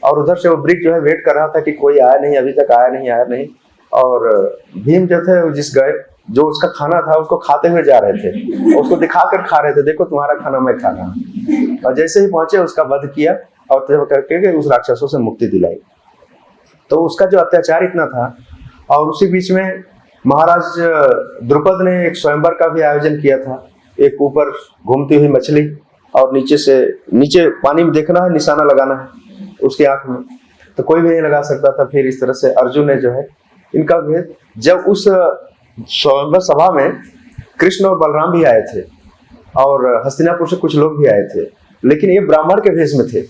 और उधर से वो ब्रिक जो है वेट कर रहा था कि कोई आया नहीं, अभी तक आया नहीं। और भीम जो थे जिस गए, जो उसका खाना था उसको खाते हुए जा रहे थे, उसको दिखाकर खा रहे थे, देखो तुम्हारा खाना मैं खा रहा हूँ। और जैसे ही पहुंचे उसका वध किया, और करके उस राक्षसों से मुक्ति दिलाई। तो उसका जो अत्याचार इतना था, और उसी बीच में महाराज द्रुपद ने एक स्वयंवर का भी आयोजन किया था। एक ऊपर घूमती हुई मछली, और नीचे पानी में देखना है, निशाना लगाना है उसकी आंख में, तो कोई भी नहीं लगा सकता था। फिर इस तरह से अर्जुन ने जो है इनका भेद, जब उस स्वयंवर सभा में कृष्ण और बलराम भी आए थे और हस्तिनापुर से कुछ लोग भी आए थे, लेकिन ये ब्राह्मण के भेष में थे।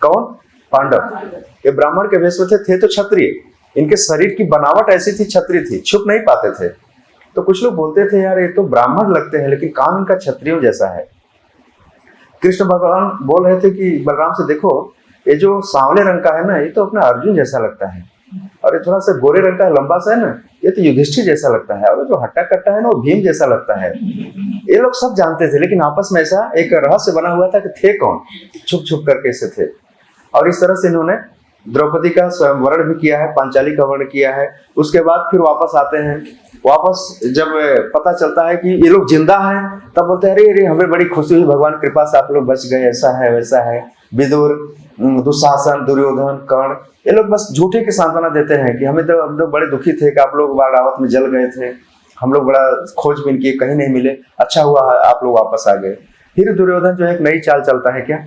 कौन? पांडव। ये ब्राह्मण के भेष में थे तो क्षत्रिय, इनके शरीर की बनावट ऐसी थी, क्षत्रिय थी, छुप नहीं पाते थे। तो कुछ लोग बोलते थे यार ये तो ब्राह्मण लगते हैं लेकिन काम इनका क्षत्रियों जैसा है। कृष्ण भगवान बोल रहे थे कि बलराम से देखो ये जो सांवले रंग का है ना ये तो अपना अर्जुन जैसा लगता है, और ये थोड़ा सा गोरे रंग का लंबा सा है ना ये तो युधिष्ठिर जैसा लगता है, और जो हट्टा कट्टा है ना वो भीम जैसा लगता है। ये लोग सब जानते थे लेकिन आपस में ऐसा एक रहस्य बना हुआ था कि थे कौन, छुप छुप करके ऐसे थे। और इस तरह से इन्होंने द्रौपदी का स्वयंवरण भी किया है, पांचाली का वर्ण किया है। उसके बाद फिर वापस आते हैं, वापस जब पता चलता है कि ये लोग जिंदा हैं तब बोलते हैं अरे अरे हमें बड़ी खुशी हुई, भगवान कृपा से आप लोग बच गए, ऐसा है वैसा है। विदुर, दुशासन, दुर्योधन, कर्ण, ये लोग बस झूठे की सांत्वना देते हैं कि हम लोग बड़े दुखी थे कि आप लोग बारावत में जल गए थे, हम लोग बड़ा खोजबीन किए कहीं नहीं मिले, अच्छा हुआ आप लोग वापस आ गए। फिर दुर्योधन जो है एक नई चाल चलता है, क्या?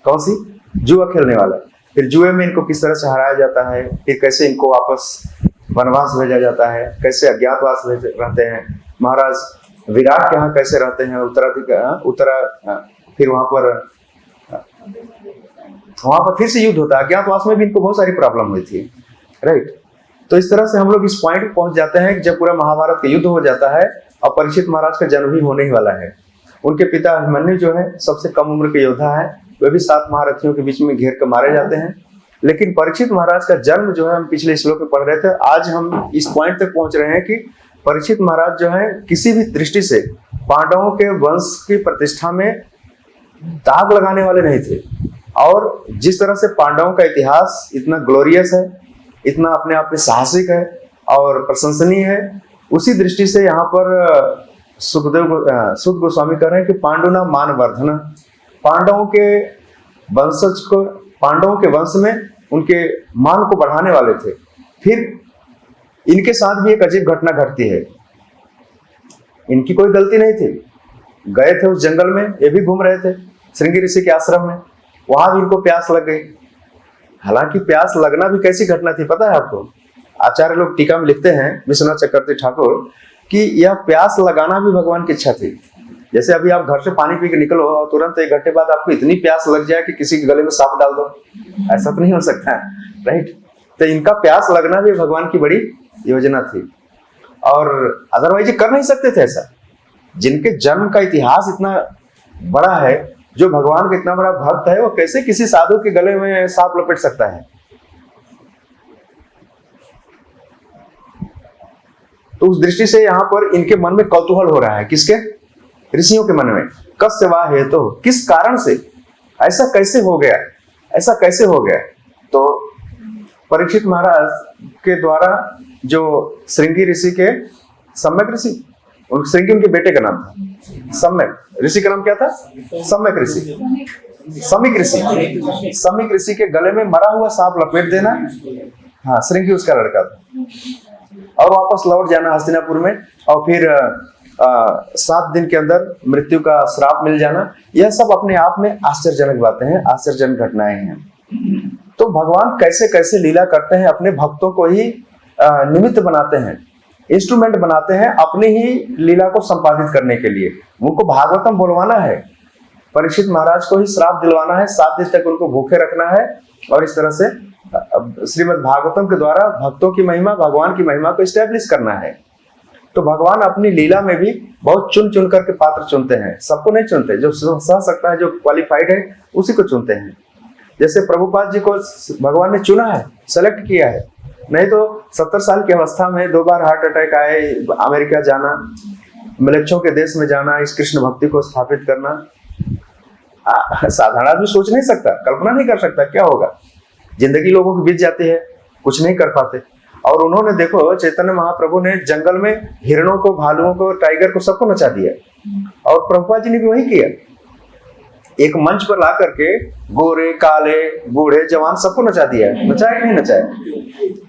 कौन सी? जुआ खेलने वाला। फिर जुए में इनको किस तरह से हराया जाता है, फिर कैसे इनको वापस वनवास भेजा जाता है, कैसे अज्ञातवास रहते हैं, महाराज विराट के यहाँ कैसे रहते हैं, फिर वहां पर फिर से युद्ध होता है। अज्ञातवास में भी इनको बहुत सारी प्रॉब्लम हुई थी, राइट। तो इस तरह से हम लोग इस पॉइंट पे पहुंच जाते हैं कि जब पूरा महाभारत का युद्ध हो जाता है और परीक्षित महाराज का जन्म भी होने ही वाला है। उनके पिता अभिमन्यु जो है सबसे कम उम्र के योद्धा है, वे भी 7 महारथियों के बीच में घेर कर मारे जाते हैं। लेकिन परीक्षित महाराज का जन्म जो है हम पिछले श्लोक में पढ़ रहे थे, आज हम इस पॉइंट तक पहुंच रहे हैं कि परीक्षित महाराज जो है किसी भी दृष्टि से पांडवों के वंश की प्रतिष्ठा में दाग लगाने वाले नहीं थे। और जिस तरह से पांडवों का इतिहास इतना ग्लोरियस है, इतना अपने आप में साहसिक है और प्रशंसनीय है, उसी दृष्टि से यहाँ पर सुद गोस्वामी कह रहे हैं कि पांडुना मान वर्धना, पांडवों के वंश में उनके मान को बढ़ाने वाले थे। फिर इनके साथ भी एक अजीब घटना घटती है। इनकी कोई गलती नहीं थी, गए थे उस जंगल में, ये भी घूम रहे थे श्रृंगी ऋषि के आश्रम में, वहां भी इनको प्यास लग गई। हालांकि प्यास लगना भी कैसी घटना थी पता है आपको? आचार्य लोग टीका में लिखते हैं, विश्वनाथ चक्रवर्ती ठाकुर, कि यह प्यास लगाना भी भगवान की इच्छा थी। जैसे अभी आप घर से पानी पी के निकलो और तुरंत 1 घंटे बाद आपको इतनी प्यास लग जाए कि किसी के गले में सांप डाल दो, ऐसा तो नहीं हो सकता है, राइट। तो इनका प्यास लगना भी भगवान की बड़ी योजना थी, और अदरवाइज कर नहीं सकते थे ऐसा। जिनके जन्म का इतिहास इतना बड़ा है, जो भगवान का इतना बड़ा भक्त है, वो कैसे किसी साधु के गले में सांप लपेट सकता है? तो उस दृष्टि से यहाँ पर इनके मन में कौतूहल हो रहा है। किसके? ऋषियों के मन में। कस्य वा हेतु, किस कारण से ऐसा कैसे हो गया, ऐसा कैसे हो गया? तो परीक्षित महाराज के द्वारा जो श्रृंगी ऋषि के सम्यक ऋषि, श्रृंगी उनके बेटे का नाम था, सम्यक ऋषि का नाम क्या था? सम्यक ऋषि, समीक ऋषि के गले में मरा हुआ सांप लपेट देना, हाँ, श्रृंगी उसका लड़का था, और वापस लौट जाना हस्तिनापुर में, और फिर 7 दिन के अंदर मृत्यु का श्राप मिल जाना। यह सब अपने आप में आश्चर्यजनक बातें हैं, आश्चर्यजनक घटनाएं हैं। तो भगवान कैसे कैसे लीला करते हैं, अपने भक्तों को ही निमित्त बनाते हैं, इंस्ट्रूमेंट बनाते हैं अपनी ही लीला को संपादित करने के लिए। उनको भागवतम बोलवाना है, परीक्षित महाराज को ही श्राप दिलवाना है, 7 दिन तक उनको भूखे रखना है, और इस तरह से श्रीमद् भागवतम के द्वारा भक्तों की महिमा, भगवान की महिमा को स्टैब्लिश करना है। तो भगवान अपनी लीला में भी बहुत चुन चुन करके पात्र चुनते हैं, सबको नहीं चुनते। जो सह सकता है, जो क्वालिफाइड है, उसी को चुनते हैं। जैसे प्रभुपाद जी को भगवान ने चुना है, सेलेक्ट किया है, नहीं तो 70 साल की अवस्था में 2 बार हार्ट अटैक आए, अमेरिका जाना, मिलेच्छों के देश में जाना, इस कृष्ण भक्ति को स्थापित करना, साधारण आदमी सोच नहीं सकता, कल्पना नहीं कर सकता क्या होगा। जिंदगी लोगों की बीत जाती है, कुछ नहीं कर पाते। और उन्होंने देखो, चैतन्य महाप्रभु ने जंगल में हिरणों को, भालुओं को, टाइगर को, सबको नचा दिया, और प्रभुपाद जी ने भी वही किया। एक मंच पर ला करके गोरे, काले, बूढ़े, जवान सबको नचा दिया है। नचाया कि नहीं नचाया?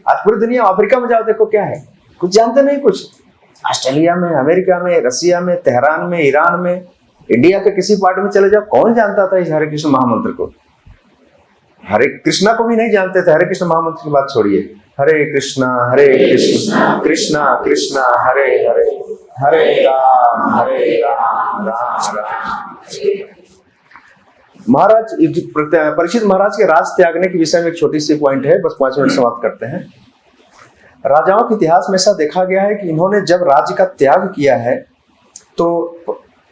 आज पूरी दुनिया, अफ्रीका में जाओ देखो क्या है, कुछ जानते नहीं कुछ। ऑस्ट्रेलिया में, अमेरिका में, रसिया में, तेहरान में, ईरान में, इंडिया के किसी पार्ट में चले जाओ, कौन जानता था इस हरे कृष्ण महामंत्र को? हरे कृष्णा को भी नहीं जानते थे, हरे कृष्ण महामंत्र की बात छोड़िए, हरे कृष्णा कृष्णा कृष्णा हरे हरे, हरे राम राम राम। महाराज परीक्षित महाराज के राज त्यागने के विषय में एक छोटी सी पॉइंट है, बस 5 मिनट समाप्त करते हैं। राजाओं के इतिहास में ऐसा देखा गया है कि इन्होंने जब राज्य का त्याग किया है, तो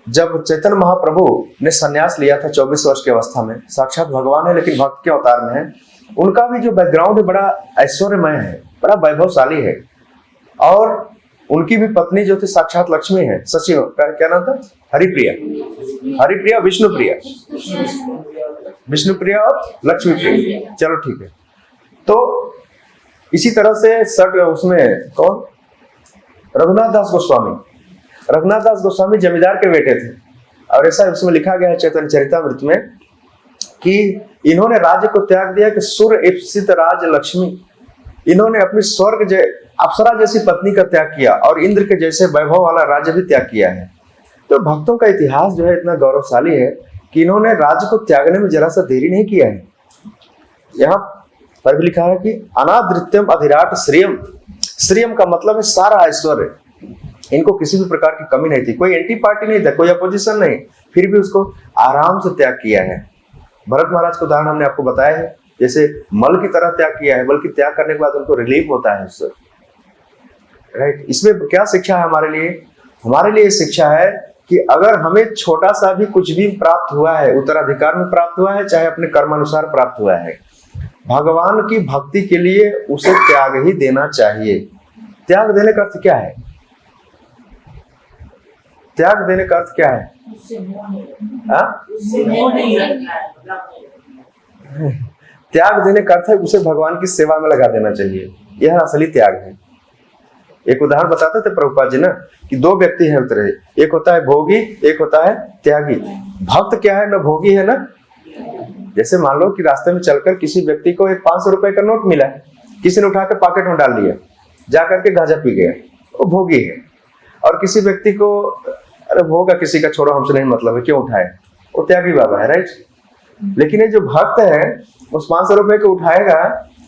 जब चैतन्य महाप्रभु ने संन्यास लिया था 24 वर्ष की अवस्था में, साक्षात भगवान है लेकिन भक्त के अवतार में है, उनका भी जो बैकग्राउंड है बड़ा ऐश्वर्यमय है, बड़ा वैभवशाली है। और उनकी भी पत्नी जो थी साक्षात लक्ष्मी है, सचिव क्या नाम था, हरिप्रिया विष्णुप्रिया और लक्ष्मीप्रिया, चलो ठीक है। तो इसी तरह से उसमें कौन, रघुनाथ दास गोस्वामी जमींदार के बेटे थे। और ऐसा उसमें लिखा गया है चैतन्य चरितामृत में कि इन्होंने राज्य को त्याग दिया कि सूर्य इप्सित राज लक्ष्मी, इन्होंने अपनी स्वर्ग अप्सरा जैसी पत्नी का त्याग किया और इंद्र के जैसे वैभव वाला राज्य भी त्याग किया है। तो भक्तों का इतिहास जो है इतना गौरवशाली है कि इन्होंने राज्य को त्यागने में जरा सा देरी नहीं किया है। यहाँ पर भी लिखा है कि अनादृत्यम अधिराट श्रियम का मतलब है सारा ऐश्वर्य। इनको किसी भी प्रकार की कमी नहीं थी, कोई एंटी पार्टी नहीं था, कोई अपोजिशन नहीं, फिर भी उसको आराम से त्याग किया है। भरत महाराज का उदाहरण हमने आपको बताया है, जैसे मल की तरह त्याग किया है, बल्कि त्याग करने के बाद उनको रिलीफ होता है उससे, राइट। इसमें क्या शिक्षा है हमारे लिए शिक्षा है कि अगर हमें छोटा सा भी कुछ भी प्राप्त हुआ है, उत्तराधिकार में प्राप्त हुआ है, चाहे अपने कर्मानुसार प्राप्त हुआ है, भगवान की भक्ति के लिए उसे त्याग ही देना चाहिए। त्याग देने का अर्थ क्या है? त्याग देने का अर्थ क्या है? त्याग देने का अर्थ है उसे भगवान की सेवा में लगा देना चाहिए, यह असली त्याग है। एक उदाहरण बताते थे प्रभुपाद जी ना कि 2 व्यक्ति हैं उतरे, एक होता है भोगी, एक होता है त्यागी। भक्त क्या है ना, भोगी है ना। जैसे मान लो कि रास्ते में चलकर किसी व्यक्ति को एक 500 रुपए का नोट मिला, किसी ने उठा के पॉकेट में डाल लिया, जाकर के गांजा पी गया, वो भोगी है। और किसी व्यक्ति को अरे भोगा किसी का, छोड़ो हमसे नहीं मतलब है, क्यों उठाए, वो त्यागी बाबा है, राइट। लेकिन ये जो भक्त है उस 500 रुपए को उठाएगा,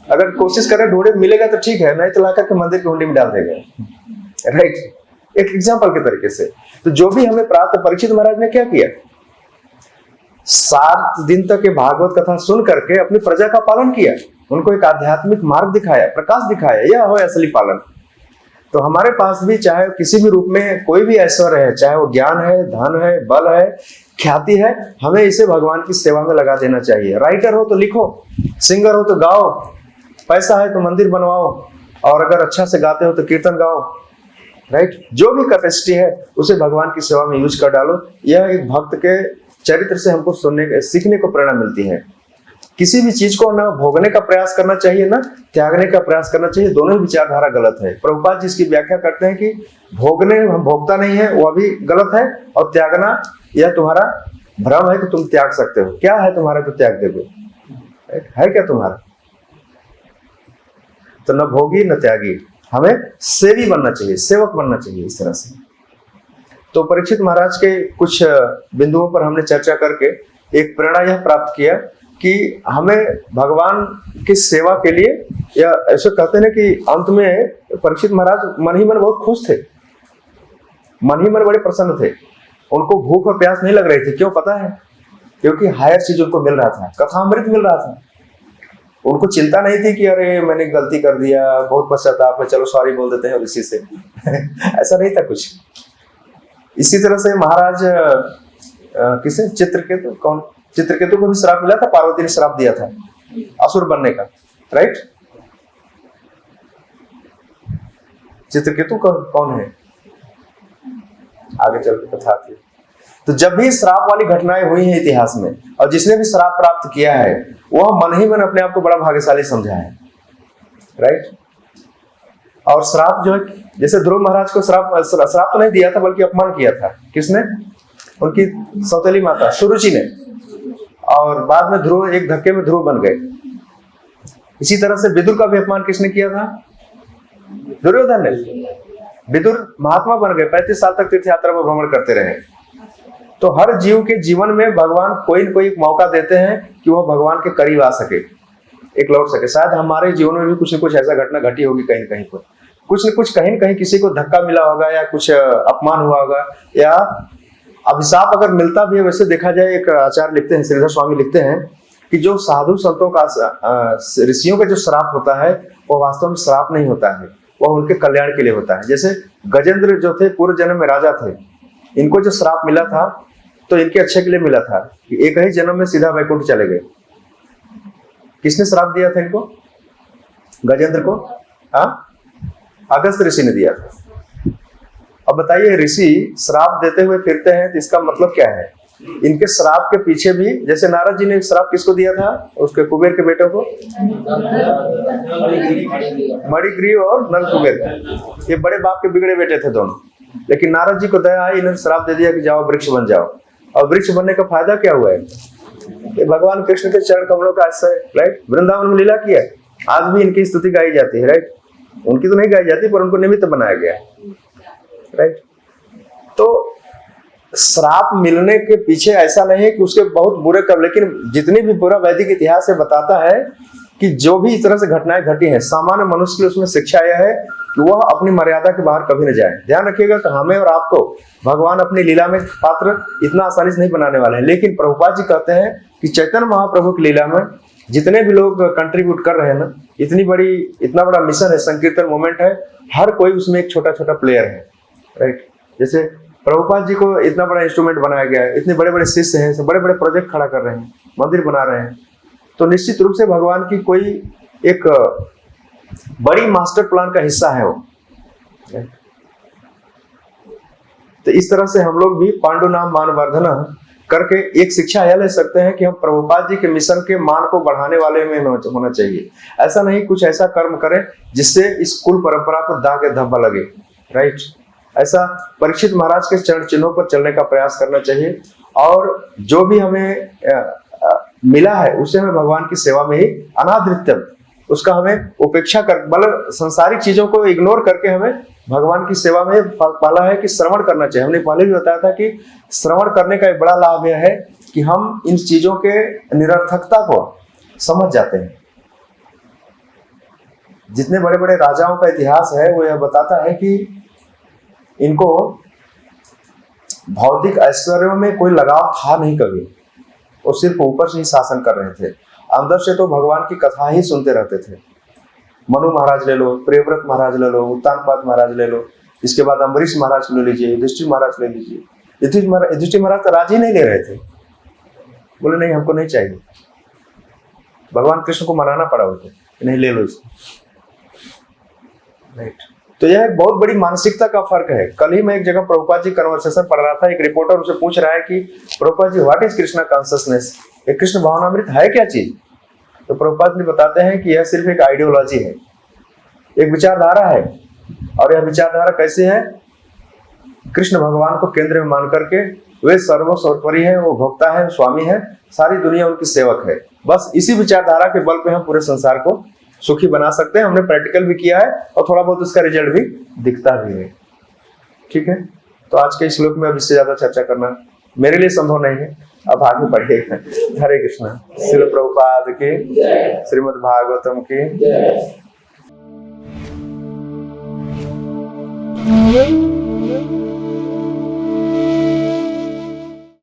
अगर कोशिश करे ढूंढे मिलेगा तो ठीक है, नहीं तो लाकर के मंदिर की हुंडी में डाल देगा, राइट। एक एग्जाम्पल के तरीके से तो जो भी हमें प्राप्त, परीक्षित महाराज ने क्या किया, 7 दिन तक ये भागवत कथा सुन करके अपनी प्रजा का पालन किया, उनको एक आध्यात्मिक मार्ग दिखाया, प्रकाश दिखाया, यह हो असली पालन। तो हमारे पास भी चाहे किसी भी रूप में कोई भी ऐश्वर्य है, चाहे वो ज्ञान है, धन है, बल है, ख्याति है, हमें इसे भगवान की सेवा में लगा देना चाहिए। राइटर हो तो लिखो, सिंगर हो तो गाओ, पैसा है तो मंदिर बनवाओ, और अगर अच्छा से गाते हो तो कीर्तन गाओ, राइट। जो भी कैपेसिटी है उसे भगवान की सेवा में यूज कर डालो। यह एक भक्त के चरित्र से हमको सीखने को प्रेरणा मिलती है। किसी भी चीज को ना भोगने का प्रयास करना चाहिए, ना त्यागने का प्रयास करना चाहिए, दोनों ही विचारधारा गलत है। प्रभुपाद जी इसकी व्याख्या करते हैं कि भोगने हम भोगता नहीं है, वह भी गलत है, और त्यागना यह तुम्हारा भ्रम है कि तुम त्याग सकते हो। क्या है तुम्हारा जो त्याग दोगे, है क्या तुम्हारा? तो न भोगी न त्यागी, हमें सेवी बनना चाहिए, सेवक बनना चाहिए इस तरह से। तो परीक्षित महाराज के कुछ बिंदुओं पर हमने चर्चा करके एक प्रेरणा यह प्राप्त किया कि हमें भगवान की सेवा के लिए, या ऐसे कहते हैं कि अंत में परीक्षित महाराज मन ही मन बहुत खुश थे, मन ही मन बड़े प्रसन्न थे। उनको भूख और प्यास नहीं लग रही थी, क्यों पता है? क्योंकि हायर चीज उनको मिल रहा था, कथामृत मिल रहा था। उनको चिंता नहीं थी कि अरे मैंने गलती कर दिया, बहुत पश्चाताप है, चलो सॉरी बोल देते हैं और इसी से ऐसा नहीं था कुछ। इसी तरह से महाराज किसे, चित्रकेतु, कौन, चित्रकेतु को भी श्राप मिला था, पार्वती ने श्राप दिया था असुर बनने का, राइट। चित्रकेतु कौन है, आगे चल के कथा थी। तो जब भी श्राप वाली घटनाएं हुई हैं इतिहास में, और जिसने भी श्राप प्राप्त किया है वह मन ही मन अपने आप को बड़ा भाग्यशाली समझा है, राइट। और श्राप जो है, जैसे ध्रुव महाराज को श्राप तो नहीं दिया था, बल्कि अपमान किया था। किसने? उनकी सौतेली माता सुरुचि ने। और बाद में ध्रुव, एक धक्के में ध्रुव बन गए। इसी तरह से विदुर का भी अपमान किसने किया था? दुर्योधन ने। विदुर महात्मा बन गए, 35 साल तक तीर्थ यात्रा में भ्रमण करते रहे। तो हर जीव के जीवन में भगवान कोई न कोई मौका देते हैं कि वह भगवान के करीब आ सके। एक लौट सके। शायद हमारे जीवन में भी कुछ न कुछ ऐसा घटना घटी होगी कहीं न कहीं पर, कुछ न कुछ कहीं न कहीं किसी को धक्का मिला होगा या कुछ अपमान हुआ होगा या अभिशाप अगर मिलता भी है। वैसे देखा जाए, एक आचार्य लिखते हैं, श्रीधर स्वामी लिखते हैं कि जो साधु संतों का ऋषियों का जो श्राप होता है वो वास्तव में श्राप नहीं होता है, वह उनके कल्याण के लिए होता है। जैसे गजेंद्र जो थे पूर्व जन्म में राजा थे, इनको जो श्राप मिला था तो इनके अच्छे के लिए मिला था, एक ही जन्म में सीधा वैकुंठ चले गए। किसने श्राप दिया था इनको? गजेंद्र को? हाँ, अगस्त ऋषि ने दिया था। अब बताइए, ऋषि श्राप देते हुए फिरते हैं तो इसका मतलब क्या है? इनके श्राप के पीछे भी, जैसे नारद जी ने श्राप किसको दिया था? उसके कुबेर के बेटों को, मणिग्रीव और नल कुबेर। ये बड़े बाप के बिगड़े बेटे थे दोनों, लेकिन नारद जी को दया आई, इन्होंने श्राप दे दिया कि जाओ वृक्ष बन जाओ। और वृक्ष बनने का फायदा क्या हुआ है? ये भगवान कृष्ण के चरण कमलों का आश्रय, राइट? वृंदावन में लीला किया, आज भी इनकी स्तुति गाई जाती है, राइट? उनकी तो नहीं गाई जाती, पर उनको निमित्त बनाया गया, राइट? तो श्राप मिलने के पीछे ऐसा नहीं है कि उसके बहुत बुरे कर्म, लेकिन जितनी भी बुरा वैदिक इतिहास है बताता है कि जो भी इस तरह से घटनाएं घटी हैं, सामान्य मनुष्य की उसमें शिक्षा यह है कि वह अपनी मर्यादा के बाहर कभी न जाए। ध्यान रखिएगा कि हमें और आपको भगवान अपनी लीला में पात्र इतना आसानी से नहीं बनाने वाले हैं, लेकिन प्रभुपाद जी कहते हैं कि चैतन्य महाप्रभु की लीला में जितने भी लोग कंट्रीब्यूट कर रहे हैं ना, इतना बड़ा मिशन है, संकीर्तन मूवमेंट है, हर कोई उसमें एक छोटा छोटा प्लेयर है, राइट? जैसे प्रभुपाद जी को इतना बड़ा इंस्ट्रूमेंट बनाया गया है, इतने बड़े बड़े शिष्य हैं, बड़े बड़े प्रोजेक्ट खड़ा कर रहे हैं, मंदिर बना रहे हैं, तो निश्चित रूप से भगवान की कोई एक बड़ी मास्टर प्लान का हिस्सा है वो। तो इस तरह से हम लोग भी पांडु नाम मान वर्धना करके एक शिक्षा यह ले सकते हैं कि हम प्रभुपाद जी के मिशन के मान को बढ़ाने वाले में होना चाहिए। ऐसा नहीं कुछ ऐसा कर्म करें जिससे इस कुल परंपरा को दाग या धब्बा लगे, राइट? ऐसा परीक्षित महाराज के चरण चिन्हों पर चलने का प्रयास करना चाहिए, और जो भी हमें मिला है उसे हमें भगवान की सेवा में ही अनादृत्यम, उसका हमें उपेक्षा कर, मतलब संसारिक चीजों को इग्नोर करके हमें भगवान की सेवा में पहला है कि श्रवण करना चाहिए। हमने पहले भी बताया था कि श्रवण करने का एक बड़ा लाभ यह है कि हम इन चीजों के निरर्थकता को समझ जाते हैं। जितने बड़े बड़े राजाओं का इतिहास है वो यह बताता है कि इनको भौतिक ऐश्वर्यों में कोई लगाव था नहीं कभी, वो सिर्फ ऊपर से ही शासन कर रहे थे, अंदर से तो भगवान की कथा ही सुनते रहते थे। मनु महाराज ले लो, प्रियव्रत महाराज ले लो, उत्तानपाद महाराज ले लो, इसके बाद अम्बरीश महाराज ले लीजिए, युधिष्ठिर महाराज ले लीजिए। युधिष्ठिर महाराज तो राजी नहीं ले रहे थे, बोले नहीं हमको नहीं चाहिए, भगवान कृष्ण को मनाना पड़ा उनको, नहीं ले लो इसको, राइट? तो यह एक बहुत बड़ी मानसिकता का फर्क है। कल ही मैं एक जगह प्रभुपाद जी कन्वर्सेशन पढ़ रहा था, एक रिपोर्टर उनसे पूछ रहा है कि Prabhupada ji what is Krishna consciousness, ये कृष्ण भावनामृत है क्या चीज? तो प्रभुपाद जी बताते हैं कि यह सिर्फ एक आइडियोलॉजी है, एक विचारधारा है, और यह विचारधारा कैसे है? कृष्ण भगवान को केंद्र में मान करके वे सर्वोपरि है, वो भोक्ता है, स्वामी है, सारी दुनिया उनकी सेवक है। बस इसी विचारधारा के बल पे हम पूरे संसार को सुखी बना सकते हैं। हमने प्रैक्टिकल भी किया है और थोड़ा बहुत उसका रिजल्ट भी दिखता भी है, ठीक है? तो आज के श्लोक में अब इससे ज्यादा चर्चा करना मेरे लिए संभव नहीं है, अब आगे बढ़ेगा। हरे कृष्णा। श्रील प्रभुपाद के, श्रीमद् भागवतम के।